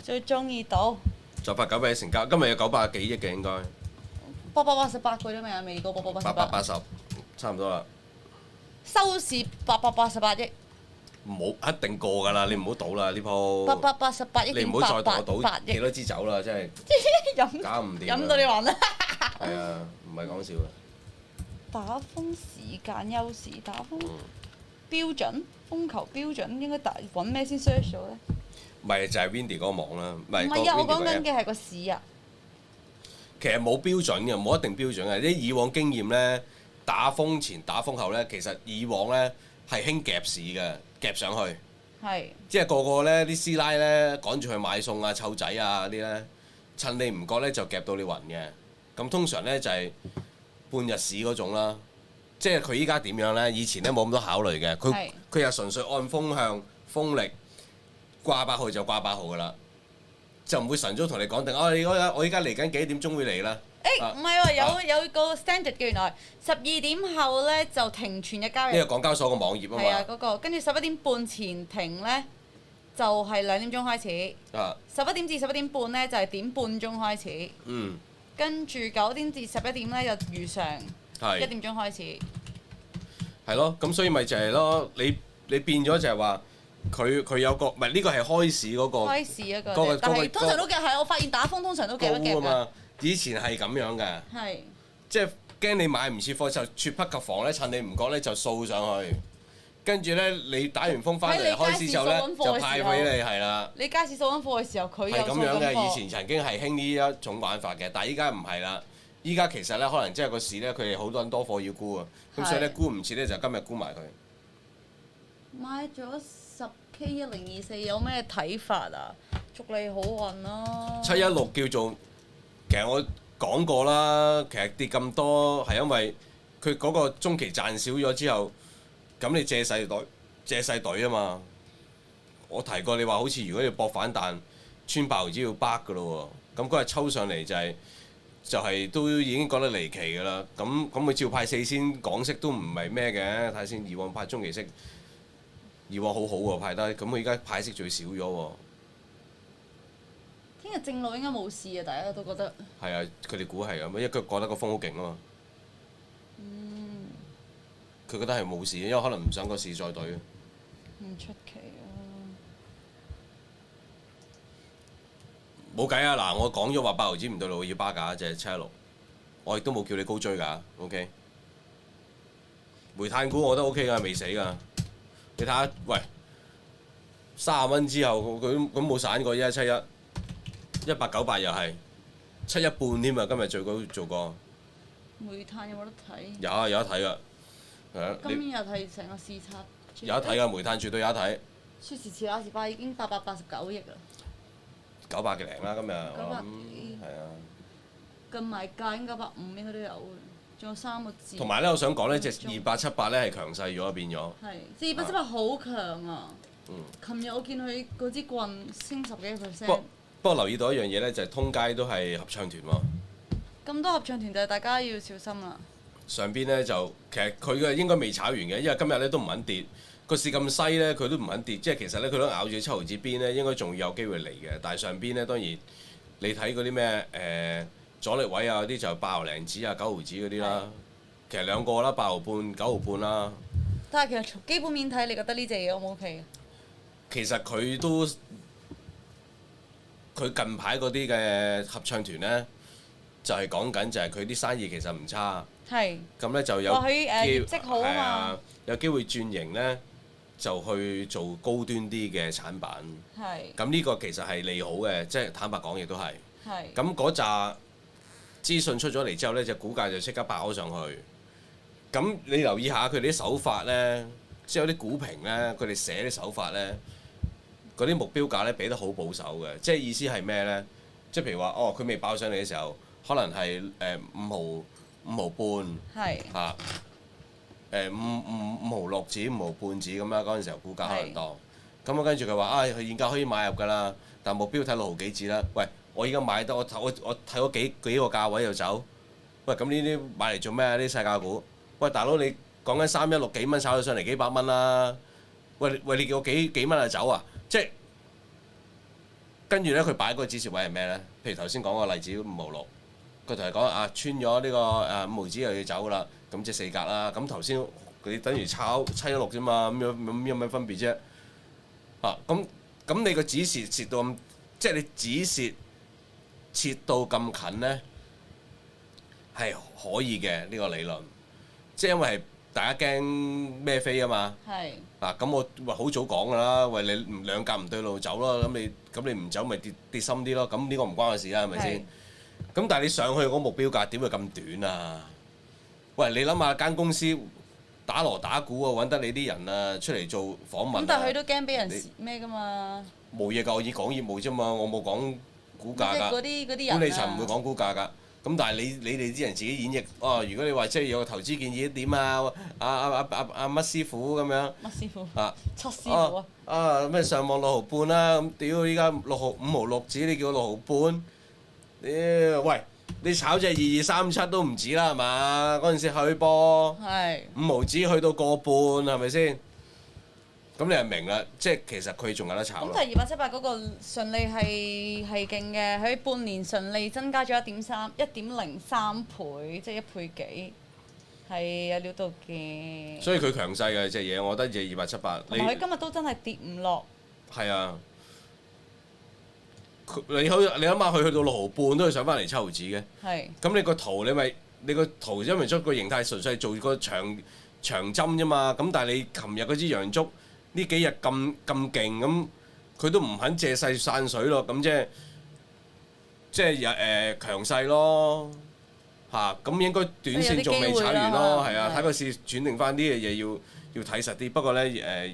最中意賭。就發900億成交，今日有900幾億嘅應該。 888個啫嘛，未過888。 880，差唔多啦。收市888億。冇一定過㗎啦，你唔好賭啦呢鋪。 888億你唔好再同我賭888億。幾多支酒啦，真係飲搞唔掂。飲到你暈啦！係啊，唔係講笑啊。打風時間休時，打風標準風球標準應該揾咩先 search 到咧？咪就係 Windy 嗰個網啦，唔係唔係啊，我 Windy 嗰個講緊 app 嘅係個市啊。其實冇標準嘅，冇一定標準嘅。啲以往經驗咧，打風前打風後咧，其實以往咧係興夾市嘅，夾上去。係。即係個個咧啲師奶咧趕住去買餸啊、湊仔啊嗰啲咧，趁你唔覺咧就夾到你暈嘅。咁通常咧就係半日市嗰種啦。即係佢依家點樣咧？以前咧冇咁多考慮嘅，佢又純粹按風向、風力掛8號就掛8號㗎啦。就唔會晨早同你講定，我依家嚟緊幾點鐘會嚟啦？唔係喎，有個 standard 嘅，原來12點後咧就停全日交易。呢個港交所個網頁啊嘛。係啊，嗰個跟住11點半前停咧，就係2點鐘開始。11點至11點半咧就係點半鐘開始。嗯。跟住9點至11點咧就如常1點鐘開始。係咯，咁所以咪就係咯，你變咗就係話。佢有個唔係呢個係開市嗰個，開市嗰個，但係通常都夾係，我發現打風通常都夾一夾㗎。以前係咁樣嘅，係即係驚你買唔切貨就猝不及防咧，趁你唔覺咧就掃上去，跟住咧你打完風翻嚟開市之後咧就派俾你係啦。你街市掃緊貨嘅時候，佢又係咁樣嘅。以前曾經係興呢一種玩法嘅，但係依家唔係啦。依家其實咧可能即係個市咧，佢哋好多人多貨要沽啊，咁所以咧沽唔切咧就今日沽埋佢。買咗10K1024有咩睇法啊？祝你好運咯！716叫做，其實我講過啦，其實跌咁多係因為佢嗰個中期賺少咗之後，咁你借勢隊啊嘛。我提過你話好似如果要搏反彈，穿爆只要巴㗎咯喎，咁嗰日抽上嚟就係都已經覺得離奇㗎啦。咁佢照派4仙港息都唔係咩嘅，睇下先。以往派中期息。以往好好喎派得，咁佢而家派息最少咗喎。聽日正路應該冇事啊，大家都覺得。係啊，佢哋估係咁，因為佢覺得個風好勁啊嘛。佢覺得係冇事，因為可能唔想個市再對。唔出奇啊！冇計啊！嗱，我講咗話8毫子唔對路要巴㗎，就係716。我亦都冇叫你高追㗎，OK。煤炭股我覺得 OK 㗎，未死㗎。你睇下，喂，30蚊之後佢冇散過1171，1898又係71半添啊！今日最高做過。煤炭有冇得睇？有得睇㗎，係啊。今日係成個視察。有得睇㗎，煤炭絕對有得睇。說時遲那時快，已經889億啦。900幾零啦，今日我諗係啊。近埋價應該950應該都有嘅。仲有3個字。同埋咧，我想講咧，隻2878咧係強勢咗變咗。係，隻2878好強啊！琴日我見佢嗰支棍升10幾%。不過留意到一樣嘢咧，就係通街都係合唱團喎。咁多合唱團就係大家要小心啦。上邊咧就其實佢嘅應該未炒完嘅，因為今日咧都唔肯跌，個市咁西咧佢都唔肯跌，即係其實咧佢都咬住7毫子邊咧，應該仲有機會嚟嘅。但係上邊咧當然你睇嗰啲咩阻力位啊嗰啲就8毫零子啊9毫子嗰啲啦，其實兩個啦8毫半9毫半啦。但係其實從基本面睇，你覺得呢隻嘢 O 唔 OK 啊？其實佢近排嗰啲嘅合唱團咧，就係講緊就係佢啲生意其實唔差。係。咁咧就有業績好啊嘛。有機會轉型咧，就去做高端啲嘅產品。係。咁呢個其實係利好嘅，即係坦白講亦都係。係。咁嗰紮資訊出咗嚟之後咧，隻股價就即刻爆咗上去。咁你留意下佢哋啲手法咧，即係有啲股評咧，佢哋寫啲手法咧，嗰啲目標價咧俾得好保守嘅，即係意思係咩咧？即係譬如話，佢未爆上嚟嘅時候，可能係5毫半，係嚇5毫6子、5毫半子咁啦。嗰陣時候股價可能當咁啊，跟住佢話佢現價可以買入㗎啦，但目標睇6毫幾子啦。喂，我而家買得我睇嗰幾個價位就走。喂，咁呢啲買嚟做咩啊？呢啲細價股。喂，大佬你講緊316幾蚊炒到上嚟幾百蚊啦。喂，你叫我幾蚊就走啊？即係跟住咧，佢擺嗰個指示位係咩咧？譬如頭先講個例子5毫6，佢同你講穿咗呢個5毫子又要走㗎啦，咁即係4格啦。咁頭先佢等於炒716啫嘛，咁有咩分別啫？咁你個指示切到咁，即係你指示切到咁近咧，係可以嘅呢個理論。即係因為係大家驚咩飛啊嘛。係。嗱咁我喂好早講㗎啦，喂你兩格唔對路走咯，咁你唔走咪跌深啲咯，咁呢個唔關我事啦，係咪先？咁但係你上去嗰個目標價點會咁短啊？喂，你諗下間公司打鑼打鼓啊，揾得你啲人啊出嚟做訪問咁但係佢都驚俾人咩㗎嘛？冇嘢㗎，我以講業務啫嘛，我冇講股價㗎。嗰啲人管理層唔會講股價㗎。咁但係你哋啲人自己演繹，哦，如果你話即係有個投資建議點啊？乜師傅咁樣？乜師傅？啊，七師傅啊！咩上網6毫半啦？咁屌依家5毫6紙，你叫我6毫半？屌喂！你炒隻2237都唔止啦，係嘛？嗰陣時去波係5毫紙去到個半，係咪先？咁你就明啦，即係其實佢仲有得炒咯。咁但係2878嗰個順利係勁嘅，佢半年順利增加咗1.03倍，即係1倍幾，係有料到嘅。所以佢強勢嘅隻嘢，我覺得隻2878。同埋佢今日都真係跌唔落。係啊。你諗下，佢去到6毫半都係上翻嚟7毫紙嘅。係。咁你個圖你個圖因為出個形態純粹係做個長針啫嘛。咁但係你琴日嗰支陽燭呢幾日咁勁咁，佢都唔肯借勢散水咯。咁即係強勢咯嚇。咁應該短線仲未炒完咯，係啊。睇個市轉定翻啲嘅嘢要睇實啲。不過咧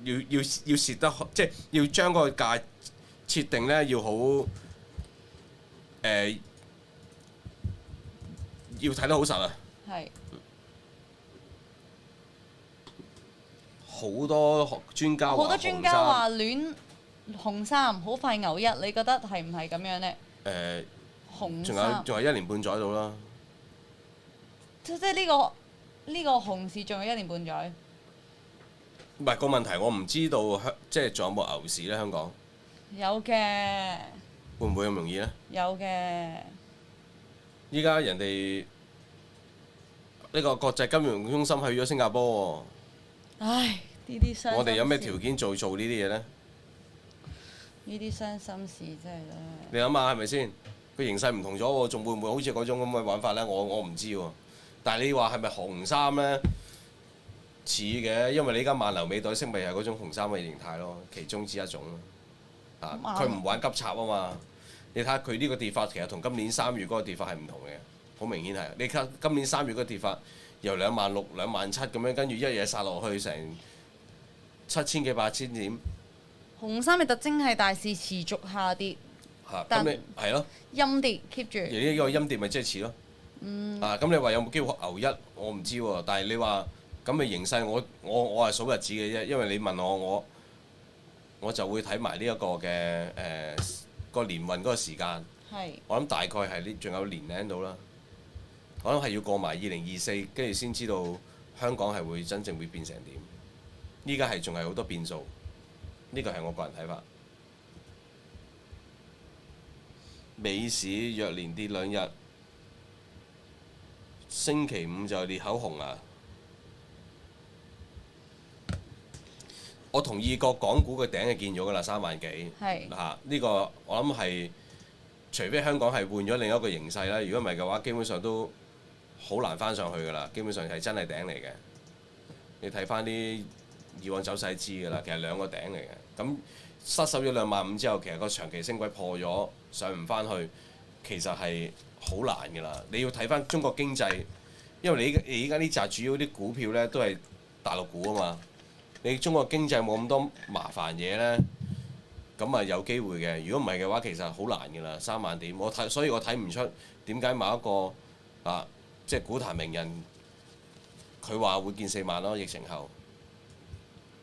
要蝕得即係要將個價設定咧要好要睇得好實啊！係。好多專家話亂紅衫好快牛一，你覺得係唔係咁樣呢？紅衫仲有1年半載到啦。即係呢個紅市仲有1年半載。唔係個問題，我唔知道即係仲有冇牛市咧？香港有嘅。會唔會咁容易呢？有嘅。依家人哋呢個國際金融中心去咗新加坡喎。唉，呢啲傷心事。我哋有咩條件做呢啲嘢呢？呢啲傷心事真係咧。你諗下係咪先？個形勢唔同咗喎，仲會唔會好似嗰種咁嘅玩法呢？我唔知喎。但係你話係咪紅衫呢？似嘅，因為你而家萬流尾袋式咪係嗰種紅衫嘅形態咯，其中之一種咯。佢唔玩急插啊嘛。你睇下佢呢個跌法，其實同今年3月嗰個跌法係唔同嘅，好明顯係。你睇今年3月嗰個跌法，由26000、27000咁樣，跟住一嘢殺落去成7000幾8000點。紅衫嘅特徵係大市持續下跌。咁你係咯。陰跌 keep 住。而呢個陰跌咪即係似咯。咁你話有冇機會牛一？我唔知喎。但係你話咁嘅形勢，我係數日子嘅啫。因為你問我就會睇埋呢一個嘅個年運嗰個時間。係。我諗大概係呢，仲有年零到啦。我諗係要過埋2024，跟住先知道香港係會真正會變成點。依家係仲係好多變數，呢個係我個人睇法。美市若連跌2日，星期五就裂口紅啊！我同意個港股嘅頂係見咗㗎啦，3萬幾。係。呢個我諗係，除非香港係換咗另一個形勢啦，如果唔係嘅話，基本上都好難翻上去㗎啦。基本上係真係頂嚟嘅。你睇翻啲以往走勢知㗎啦，其實2個頂嚟嘅。咁失守咗25000之後，其實個長期升軌破咗，上唔翻去，其實係好難㗎啦。你要睇翻中國經濟，因為你而家呢紮主要啲股票呢都係大陸股啊嘛。你中國經濟冇咁多麻煩嘢呢，咁啊有機會嘅。如果唔係嘅話，其實好難㗎啦，3萬點。所以我睇唔出點解某一個即係股壇名人，佢話會見4萬咯，疫情後。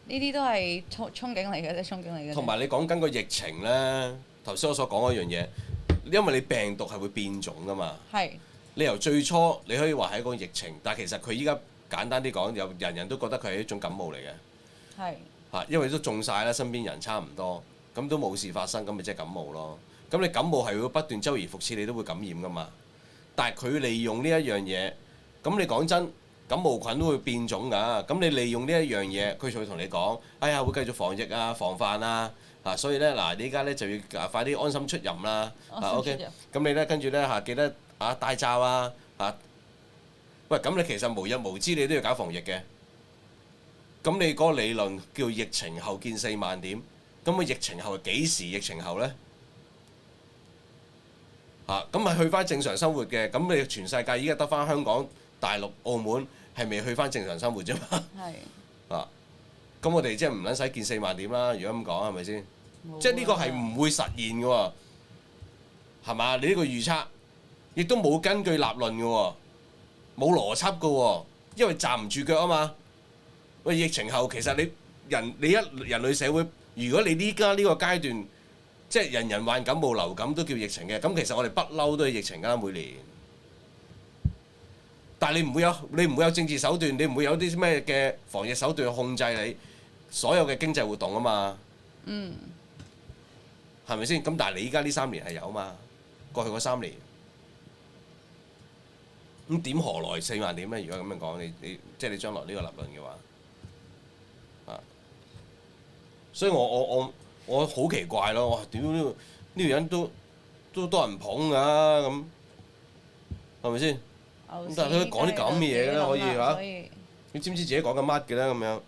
呢啲都係憧憬嚟嘅啫，憧憬嚟嘅。同埋你講緊個疫情呢，頭先我所講嗰樣嘢，因為你病毒係會變種㗎嘛。係。你由最初你可以話係一個疫情，但係其實佢依家簡單啲講，人人都覺得佢係一種感冒嚟嘅。係。因為都中晒啦，身邊人差唔多，咁都冇事發生，咁咪即係感冒咯。咁你感冒係會不斷周而復始，你都會感染㗎嘛。但係佢利用呢一樣嘢，咁你講真，感冒菌都會變種㗎。咁你利用呢一樣嘢，佢就會同你講：哎呀，會繼續防疫啊、防範啊。所以呢，嗱，你依家呢就要快啲安心出任啦。OK，咁你呢跟住呢，記得戴罩啊，喂，咁你其實無日無之你都要搞防疫嘅。咁你嗰個理論叫疫情後見4萬點，咁個疫情後係幾時疫情後呢？咁咪去翻正常生活嘅，咁你全世界依家得翻香港、大陸、澳門係未去翻正常生活啫嘛？係。咁我哋即係唔撚使見4萬點啦。如果咁講係咪先？即係呢個係唔會實現嘅喎，係嘛？你呢個預測亦都冇根據立論嘅喎，冇邏輯嘅喎，因為站唔住腳啊嘛。喂，疫情後其實你人類社會，如果你依家呢個階段，即係人人患感冒流感都叫疫情嘅，咁其實我哋不嬲都係疫情㗎啦，每年。但係你唔會有政治手段，你唔會有啲咩嘅防疫手段去控制你所有嘅經濟活動啊嘛。係咪先？咁但係你依家呢3年係有啊嘛，過去嗰3年。咁點何來4萬點咧？如果咁樣講，你即係你將來呢個立論嘅話。所以我好奇怪咯！哇，屌呢個人都多人捧㗎咁，係咪先？咁但係佢講啲咁嘅嘢咧，可以嚇？你知唔知自己講緊乜嘅咧？咁樣。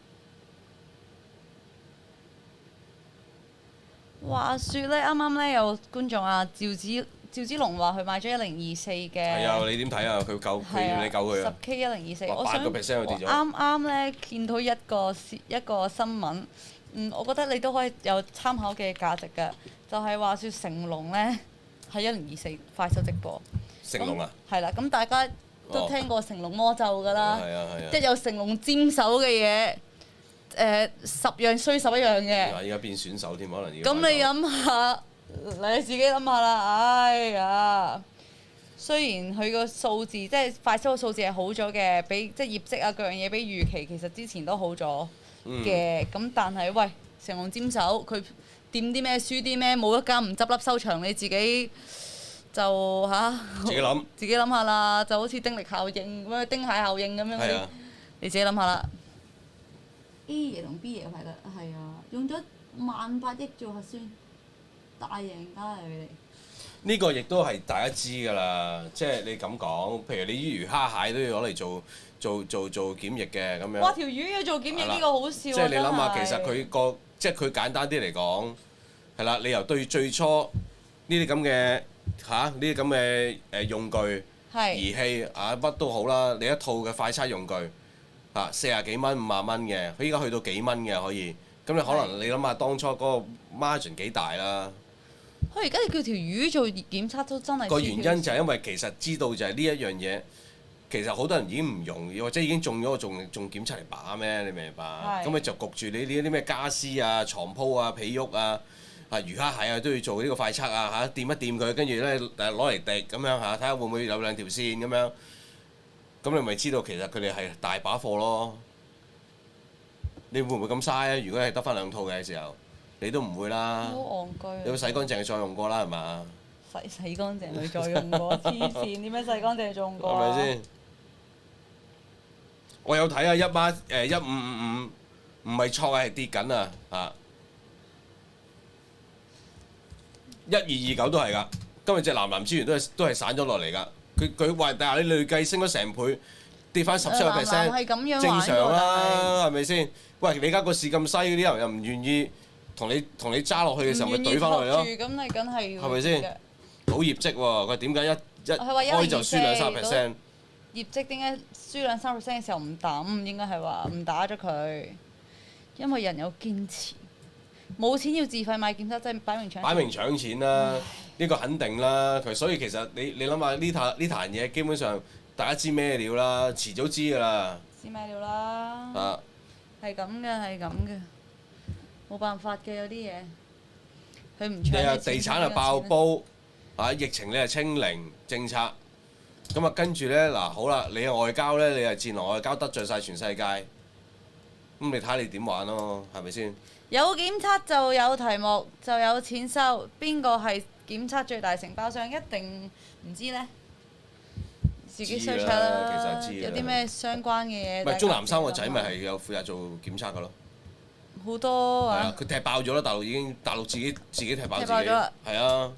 話説咧，啱啱咧有觀眾啊，趙子龍話佢買咗1024嘅。係啊，你點睇啊？佢要你救佢啊！10K 1024，我8%佢跌咗。啱啱咧見到一個新聞。我覺得你都可以有參考嘅價值㗎，就係話説成龍咧喺1024快手直播。成龍啊？係啦，咁大家都聽過成龍魔咒㗎啦，即係有成龍沾手嘅嘢，10樣衰11樣嘅。依家變選手添，可能要。咁你諗下，你自己諗下啦，哎呀！雖然佢個數字即係快手個數字係好咗嘅，比即係業績啊各樣嘢比預期其實之前都好咗。咁但係喂，成龍沾手，佢掂啲咩輸啲咩，冇一間唔執笠收場，你自己就自己諗，自己諗下啦，就好似丁力效應咁樣，丁蟹效應咁樣，你自己諗下啦。A 爺同 B 爺係啦，係啊，用咗18000億做核酸，大贏家嚟佢哋。呢個亦都係大家知㗎啦，即係你咁講，譬如你啲魚蝦蟹都要攞嚟做檢疫嘅咁樣。哇！條魚要做檢疫呢個好笑啊！即係你諗下，其實即係佢簡單啲嚟講，係啦，你由最初呢啲咁嘅呢啲咁嘅用具、儀器乜都好啦，你一套嘅快測用具40幾蚊、50蚊嘅，佢依家去到幾蚊嘅可以，咁你可能你諗下當初嗰個 margin 幾大啦。佢而家你叫條魚做檢測都真係個原因就係因為其實知道就係呢一樣嘢，其實好多人已經唔用，或者已經中咗，仲檢測嚟把咩？你明唔明白？咁你就焗住你呢啲咩家私啊、床鋪啊、被褥啊、魚蝦蟹啊都要做呢個快測啊掂一掂佢，跟住咧攞嚟滴咁樣睇下會唔會有2條線咁樣，咁你咪知道其實佢哋係大把貨咯。你會唔會咁嘥啊？如果係得翻2套嘅時候？你都唔會啦，好戇居。你會洗乾淨再用過啦，係嘛？洗乾淨佢再用過，黐線點樣洗乾淨再用過？係咪先？我有睇啊，1555唔係錯係跌緊啊！1229都係㗎，今日隻南資源都係散咗落嚟㗎。佢話但係你累計升咗成倍，跌翻17%，正常啦，係咪先？喂，你而家個市咁西，嗰啲人又唔願意。同你揸落去嘅時候，咪懟翻落去咯。咁你梗係要。係咪先？好業績喎！佢點解一開就輸2-3%？業績點解輸2-3%嘅時候唔抌？應該係話唔打咗佢，因為人有堅持。冇錢要自費買檢測劑，擺明搶錢。擺明搶錢啦！呢個肯定啦。所以其實你諗下呢壇嘢，基本上大家知咩料啦，遲早知㗎啦。知咩料啦？係咁嘅，係咁嘅。冇辦法嘅有啲嘢，佢唔搶。你地產係爆煲，疫情你係清零政策，咁啊跟住咧嗱好啦，你外交咧你係戰狼外交得罪晒全世界，咁你睇下你點玩咯，係咪先？有檢測就有題目，就有錢收，邊個係檢測最大承包商？一定唔知咧，自己 search 啦。其實知有啲咩相關嘅嘢？咪鍾南山個仔咪係有負責做檢測㗎咯。好多啊！佢踢爆咗啦，大陸自己踢爆自己。踢爆咗啦。係啊。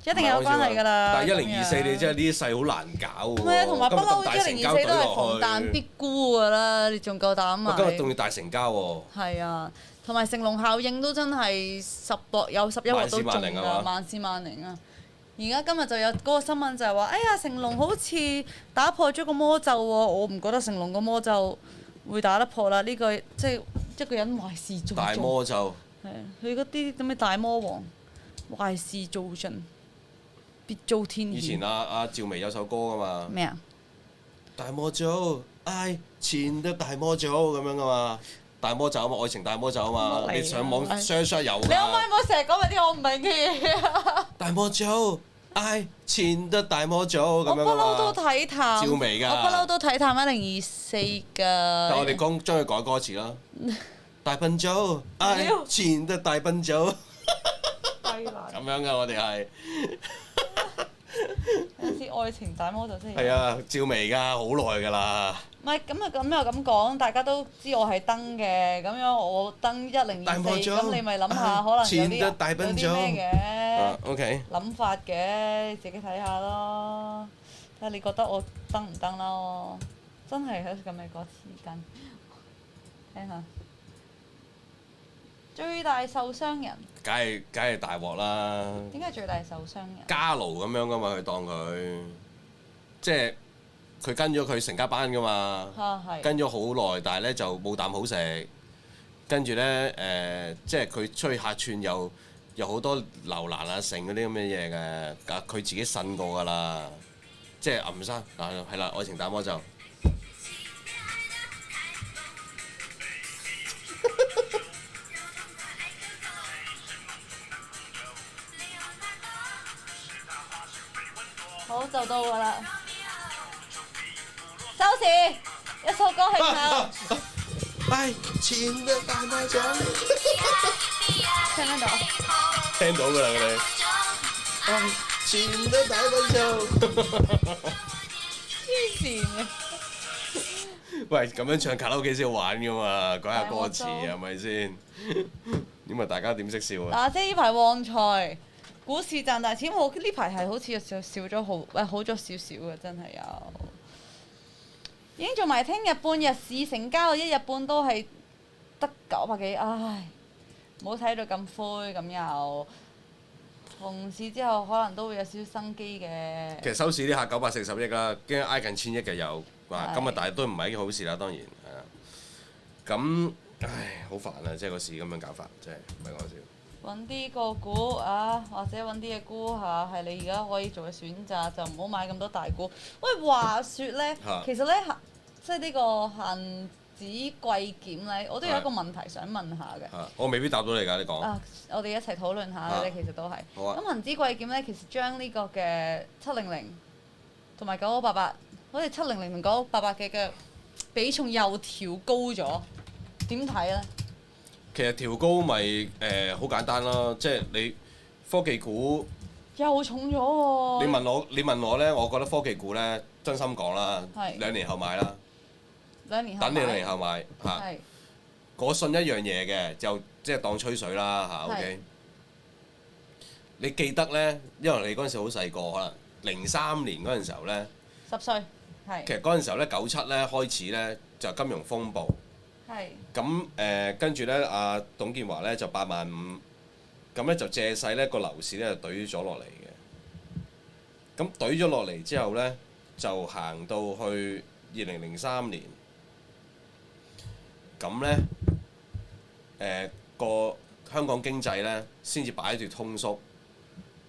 一定有關係㗎啦。但係1024咁樣你真係呢啲勢好難搞喎。唔係啊，同埋不嬲今日咁大成交1024都係逢隊落彈必去，沽㗎啦，你仲夠膽哇！今日買？仲要大成交喎。係啊，同埋成龍效應都真係10博有11鑊都中萬事萬靈啊㗎，萬事萬靈啊！而家今日就有嗰個新聞就係話，哎呀，成龍好似打破咗個魔咒喎，我唔覺得成龍個魔咒會打得破啦。呢個即係一個人壞事做盡。大魔咒。係啊，佢嗰啲咁嘅大魔王，壞事做盡，必遭天譴。以前阿趙薇有首歌㗎嘛。咩啊？大魔咒，愛情的大魔咒咁樣噶嘛，大魔咒啊嘛，愛情大魔咒啊嘛，乜嚟㗎你上網 search 有㗎。你可唔可以唔好成日講埋啲我唔明嘅嘢？大魔咒，愛情的大魔咒咁我不樣㗎嬲都嘛。睇淡，趙薇㗎我不嬲都睇淡1024㗎。但我哋將佢改歌詞啦。大笨咒，愛情的大笨咒，低難。咁樣㗎我哋係。有啲愛情大魔咒先。係啊，趙薇㗎，好耐㗎啦。唔係咁啊，咁又咁講，大家都知我係登嘅，咁樣我登1024，大魔咒咁你咪諗下，可能有前得啲有大笨咒啲咩嘅 OK。諗法嘅，你自己睇下咯，睇下你覺得我登唔登咯？真係喺咁嘅歌詞間，聽下。最大受傷人，梗係大鑊啦。點解係最大受傷人？家奴咁樣噶嘛，佢當佢即係佢跟咗佢成家班噶嘛，係。跟咗好耐，但係咧就冇啖好食。跟住咧即係佢出去客串又好多流難啊、剩嗰啲咁嘅嘢嘅，佢自己呻過㗎啦。即係暗生係啦，愛情大魔咒。好就到㗎啦，收視一首歌慶下，愛情的大魔咒。聽唔聽到？聽到㗎啦，佢哋。愛情的大魔咒。黐線嘅。喂，咁樣唱卡拉 OK 先好玩㗎嘛，改下歌詞係咪先？咁啊，大家點識笑啊？嗱，即係呢排旺財，股市賺大錢，我呢排係好似少咗好咗少少嘅，真係有。已經做埋聽日半日市成交，一日半都係得900幾，唉，冇睇到咁灰咁又。同市之後可能都會有少少生機嘅。其實收市呢下940億啦，驚挨近1000億嘅有，係今日但係都唔係一件好事啦，當然係啦。咁唉，好煩啊！即係個市咁樣搞法，真係唔係講笑。揾啲個股啊，或者揾啲嘢估下，係你而家可以做嘅選擇，就唔好買咁多大股。喂，話説呢，其實呢，即係呢個限指貴檢呢，我都有一個問題想問下嘅。我未必答到你㗎，你講。啊，我哋一齊討論下咧，其實都係。好啊。咁恒指貴檢呢，其實將呢個嘅700同埋9988，好似700同9988嘅比重又調高咗，點睇呢？其實調高咪好簡單啦，即係你科技股。又重咗喎！你問我咧，我覺得科技股咧，真心講啦，2年後買啦。2年後等你2年後買嚇。係。我信一樣嘢嘅，就即係當吹水啦嚇。OK。你記得咧，因為你嗰陣時好細個，可能03年嗰陣時候咧。10歲。係。其實嗰陣時候咧，97咧開始咧就金融風暴。係。咁跟住咧，阿董建華咧就85000，咁咧就借勢咧個樓市咧就懟咗落嚟嘅。咁懟咗落嚟之後咧，就行到去2003年。咁咧個香港經濟咧先至擺脫通縮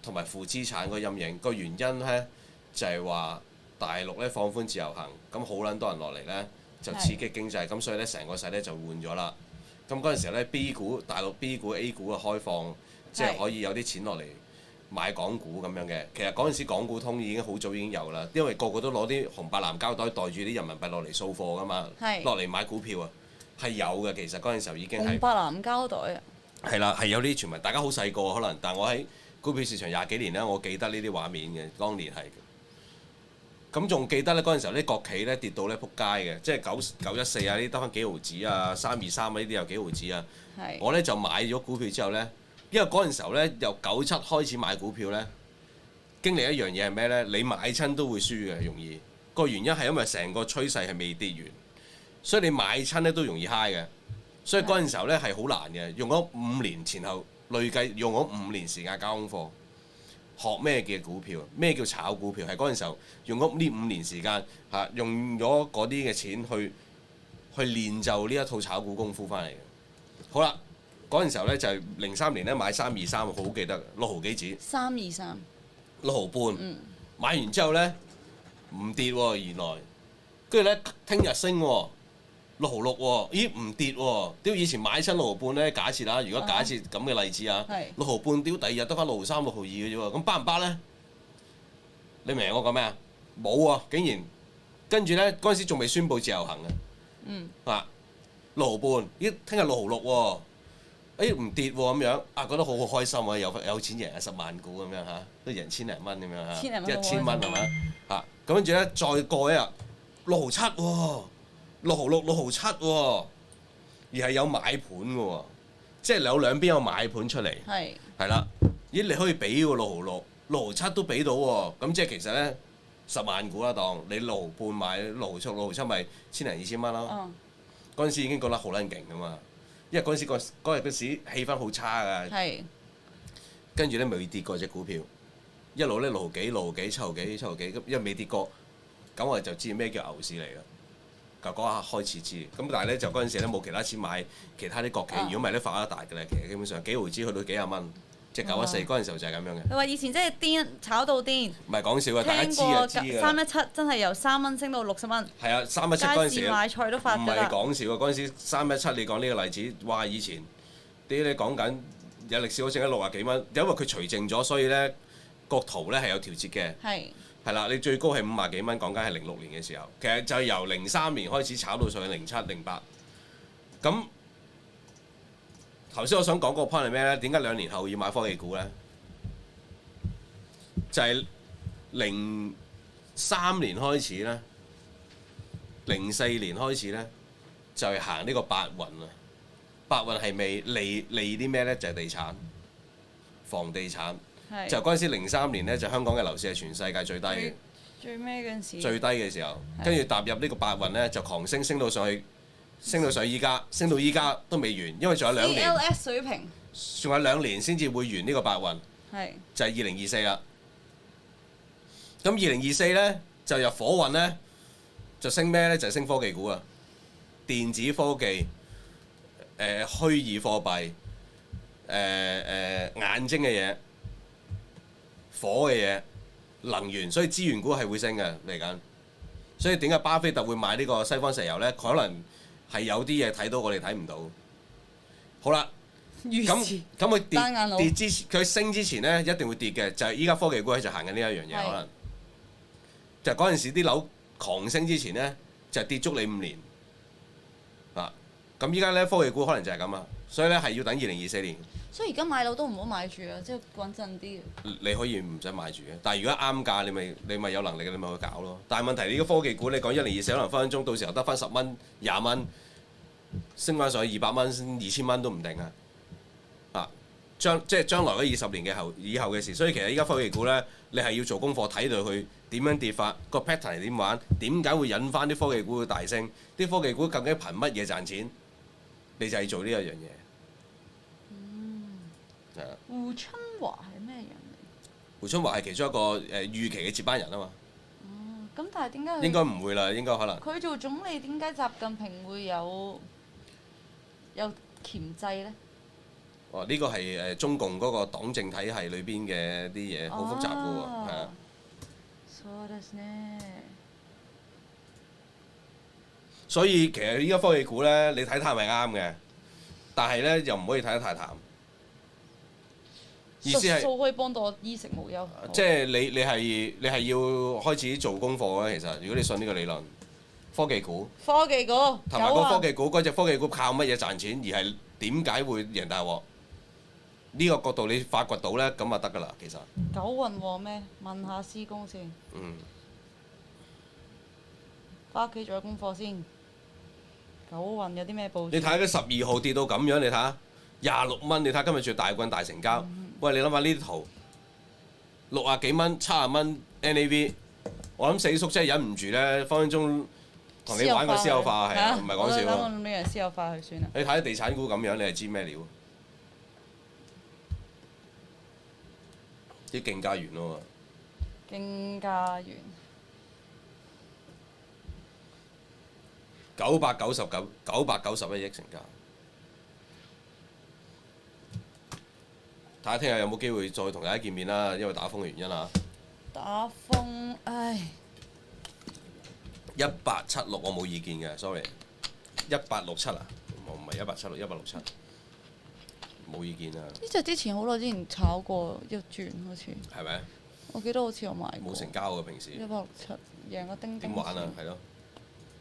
同埋負資產個陰影。個原因咧就係話大陸咧放寬自由行，咁好撚多人落嚟咧。就刺激經濟，咁所以咧成個勢咧就換咗啦。咁嗰陣時候咧 B 股大陸 B 股 A 股嘅開放，即係可以有啲錢落嚟買港股咁樣嘅。其實嗰陣時港股通已經好早已經有啦，因為個個都攞啲紅白藍膠袋袋住啲人民幣落嚟掃貨噶嘛，落嚟買股票啊，係有嘅。其實嗰陣時候已經係紅白藍膠袋啊。係啦，係有呢啲傳聞，大家好細個可能，但我喺股票市場20幾年咧，我記得呢啲畫面嘅，當年係。咁仲記得咧嗰陣時候啲國企咧跌到咧撲街嘅，即係914啊呢啲得翻幾毫子啊，323啊呢啲有幾毫子啊。我咧就買咗股票之後咧，因為嗰陣時候咧由97開始買股票咧，經歷一樣嘢係咩呢？你買親都會輸嘅，容易。個原因係因為成個趨勢係未跌完，所以你買親咧都容易 high 嘅。所以嗰陣時候咧係好難嘅，用咗5年前後累計用咗5年時間交功課，學咩嘅股票，咩叫炒股票，係嗰陣時候用咗呢5年時間嚇，用咗嗰啲嘅錢去練就呢一套炒股功夫翻嚟嘅。好啦，嗰陣時候咧就係03年咧買323，好記得6毫幾紙。323。6毫半。買完之後咧唔跌喎，原來跟住咧聽日升喎。6毫6喎，咦唔跌喎？屌以前買親6毫半咧，假設啦，如果假設咁嘅例子啊，6毫半屌第二日得翻6毫3、6毫2嘅啫喎，咁包唔包咧？你明我講咩啊？冇喎，竟然跟住咧嗰陣時仲未宣布自由行嘅，啊6毫半，咦聽日6毫6喎，誒唔跌喎咁樣，啊覺得好開心啊，有錢贏10萬股咁樣嚇，都贏千零蚊咁樣嚇，1000蚊係咪啊？咁跟住咧再過一日6毫7喎。6毫6、6毫7喎，而係有買盤嘅喎，即係你有兩邊有買盤出嚟，係啦，咦你可以俾喎6毫6、6毫7都俾到喎，咁即係其實咧10萬股啦，當你6毫半買6毫7、6毫7咪千零2000蚊啦。嗰陣時已經覺得好撚勁噶嘛，因為嗰陣時嗰日嗰時氣氛好差㗎，跟住咧未跌過隻股票，一路咧6毫幾、6毫幾、7毫幾、7毫幾，咁因為未跌過，咁我哋就知咩叫牛市嚟啦。就嗰下開始知，咁但係咧就嗰陣時咧冇其他錢買其他啲國企，如果唔係咧發得大嘅咧，其實基本上幾毫子去到幾廿蚊，即係914嗰陣時候就係咁樣嘅。你話以前真係癲炒到癲，唔係講笑啊！大家知啊知㗎。317真係由3蚊升到60蚊。係啊，317嗰陣時街市買菜都發㗎啦。唔係講笑啊！嗰陣時317你講呢個例子，哇！以前啲你講緊有歷史好剩咗60幾蚊，因為佢除淨咗，所以咧個圖咧係有調節嘅。係啦，你最高係50幾蚊，講緊係06年嘅時候，其實就係由03年開始炒到上去07、08。咁頭先我想講個 point 係咩咧？點解2年後要買科技股咧？就係03年開始咧，04年開始咧，就係行呢個八運啊！八運係未利啲咩咧？就係地產、房地產。就嗰陣時03年咧，就香港嘅樓市係全世界最低嘅。最尾嗰陣時。最低嘅時候，跟住踏入呢個八運咧，就狂升，升到上去，升到依家，升到依家都未完，因為仲有2年。CLS 水平。仲有2年先至會完呢個八運。就係2024啦。咁2024咧就入火運咧，就升咩咧？就係升科技股啊，電子科技、虛擬貨幣、眼睛嘅嘢。火嘅嘢、能源，所以資源股係會升嘅嚟緊。所以點解巴菲特會買呢個西方石油呢？可能係有啲嘢睇到我哋睇唔到。好啦，咁佢跌之前，佢升之前呢，一定會跌嘅。就係依家科技股喺度行緊呢一樣嘢，可能就嗰陣時啲樓狂升之前呢，就跌足你5年。咁依家呢，科技股可能就係咁啊，所以呢，係要等2024年。所以而家買樓都唔好買住啊，即係穩陣啲。你可以唔使買住嘅，但係如果啱價，你咪有能力嘅，你咪去搞咯。但係問題呢個科技股，你講2024可能分分鐘到時候得翻10蚊、20蚊，升翻上去200蚊、2000蚊都唔定啊！即係將來嗰20年嘅以後嘅事。所以其實依家科技股咧，你係要做功課睇到佢點樣跌法，個 pattern 係點玩，點解會引翻啲科技股嘅大升？啲科技股究竟憑乜嘢賺錢？你就係做呢一樣嘢。胡春華係咩人嚟？胡春華係其中一個預期嘅接班人啊嘛。咁但係點解？應該唔會啦，應該可能。佢做總理點解習近平會有鉗制咧？呢個係中共嗰個黨政體系裏邊嘅啲嘢，好複雜嘅喎，係啊。所以其實依家科技股咧，你睇淡係啱嘅，但係咧又唔可以睇得太淡。意思係數可以幫到我衣食無憂。即係你係要開始做功課嘅。其實如果你信呢個理論，科技股同埋嗰科技股嗰隻科技股靠乜嘢賺錢，而係點解會贏大鑊？呢個角度你發掘到咧，咁就得㗎啦。其實九運旺咩？問下師公先。翻屋企做功課先。九運有啲咩報？你睇下佢12號跌到咁樣，你睇下26蚊，你睇下今日最大棍大成交。喂，你諗下呢啲圖， 60幾蚊、70蚊 NAV，我諗四叔真係忍唔住咧，分分鐘同你玩個私有化係啊，唔係講笑我啊！諗咩人私有化佢算啦。你睇地產股咁樣，你係知咩料？啲競價完咯競價完喎，991億成交。睇下聽日有冇機會再同大家見面啦，因為打風嘅原因啊。打風，唉。 1876我冇意見嘅，sorry。1867啊，唔係1876，1867，冇意見啊。呢隻之前好耐之前炒過一轉，好似係咪？我記得好似有買過。冇成交嘅平時。 1867贏個丁丁。點玩啊？係咯，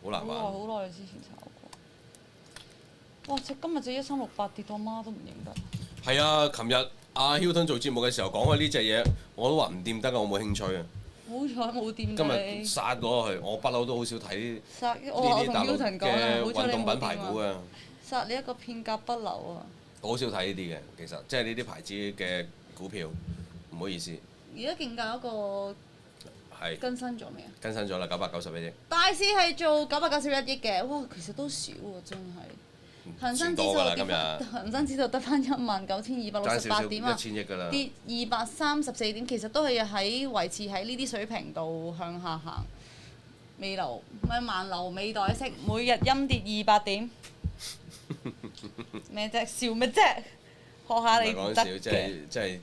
好難玩。好耐之前炒過。哇！今日隻1368跌到媽都唔認得。係啊，琴日阿 Hilton 做節目嘅時候講開呢隻嘢，我都話唔掂得啊，我冇興趣啊。好彩冇掂今你。日殺咗去，我不嬲都好少睇呢我同啲大陸 Hilton 講啦，嘅好彩你冇運動品牌掂股啊。殺你一個片甲不留啊！我好少睇呢啲嘅，其實即係呢啲牌子嘅股票，唔好意思，而家競價嗰個係更新咗未啊？更新咗啦，991億。大市係做991億嘅，哇！其實都少喎，真係。恒生指數多㗎啦，跌今日恒生指數得翻19,268點啊， 1000億㗎啦。跌234點，其實都係維持喺呢啲水平度向下行。未流咩萬流尾袋式，每日陰跌200點。咩啫？笑咩啫？學下你唔得唔係講笑，嘅。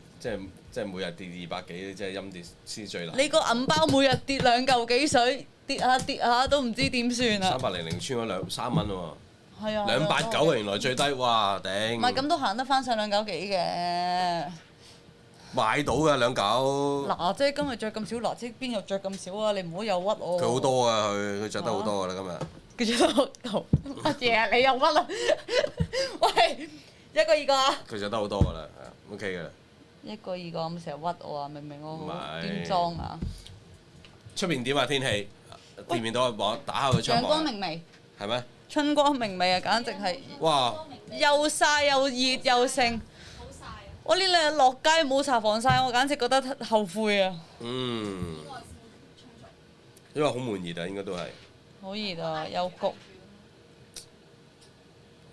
即係每日跌200幾，即係陰跌先最難。你個銀包每日跌兩嚿幾水，跌下都唔知點算啊！ 300穿咗3蚊喎。係啊289啊，原來最低，哇頂！唔係咁都行得翻上兩嚿幾嘅。買到㗎2嚿。嗱姐今日着咁少，嗱姐邊有着咁少啊？你唔好又屈我。佢好多啊，佢着得好多㗎啦佢着得好多乜嘢啊？你又屈啊？喂，一個二個啊！今日。佢着得好多㗎啦，OK 㗎啦。一個二個咁成日屈我啊！明明我唔係點裝啊？出邊點啊天氣？見唔見到啊？我打開個窗陽望啊。光明媚，係咩？春光明媚啊！簡直係哇！又曬又熱又盛。好晒啊！我呢兩日落街冇搽防曬，我簡直覺得後悔啊！嗯，好耐先沖涼。因為好悶熱啊，應該都係。好熱啊，又焗。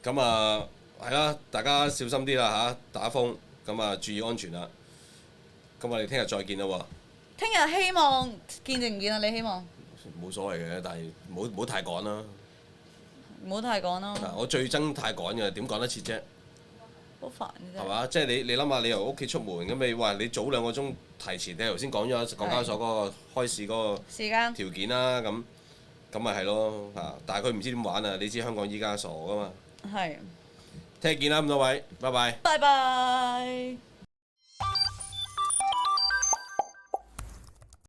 咁啊，係啦，大家小心啲啦嚇，打風，咁啊注意安全啦。咁我哋聽日再見啦喎。聽日希望見定唔見啊？你希望？冇所謂嘅，但係唔好太趕啦。唔好太趕咯，嗱，我最憎太趕嘅，點趕得切啫？好煩嘅啫。係嘛？即係你諗下，你由屋企出門咁，你話你早2個鐘提前，你頭先講咗港交所嗰個開市嗰個時間條件啦，咁咪係咯嚇。但係佢唔知點玩啊！你知香港依家傻噶嘛？係。聽日見啦，咁多位，拜拜。拜拜。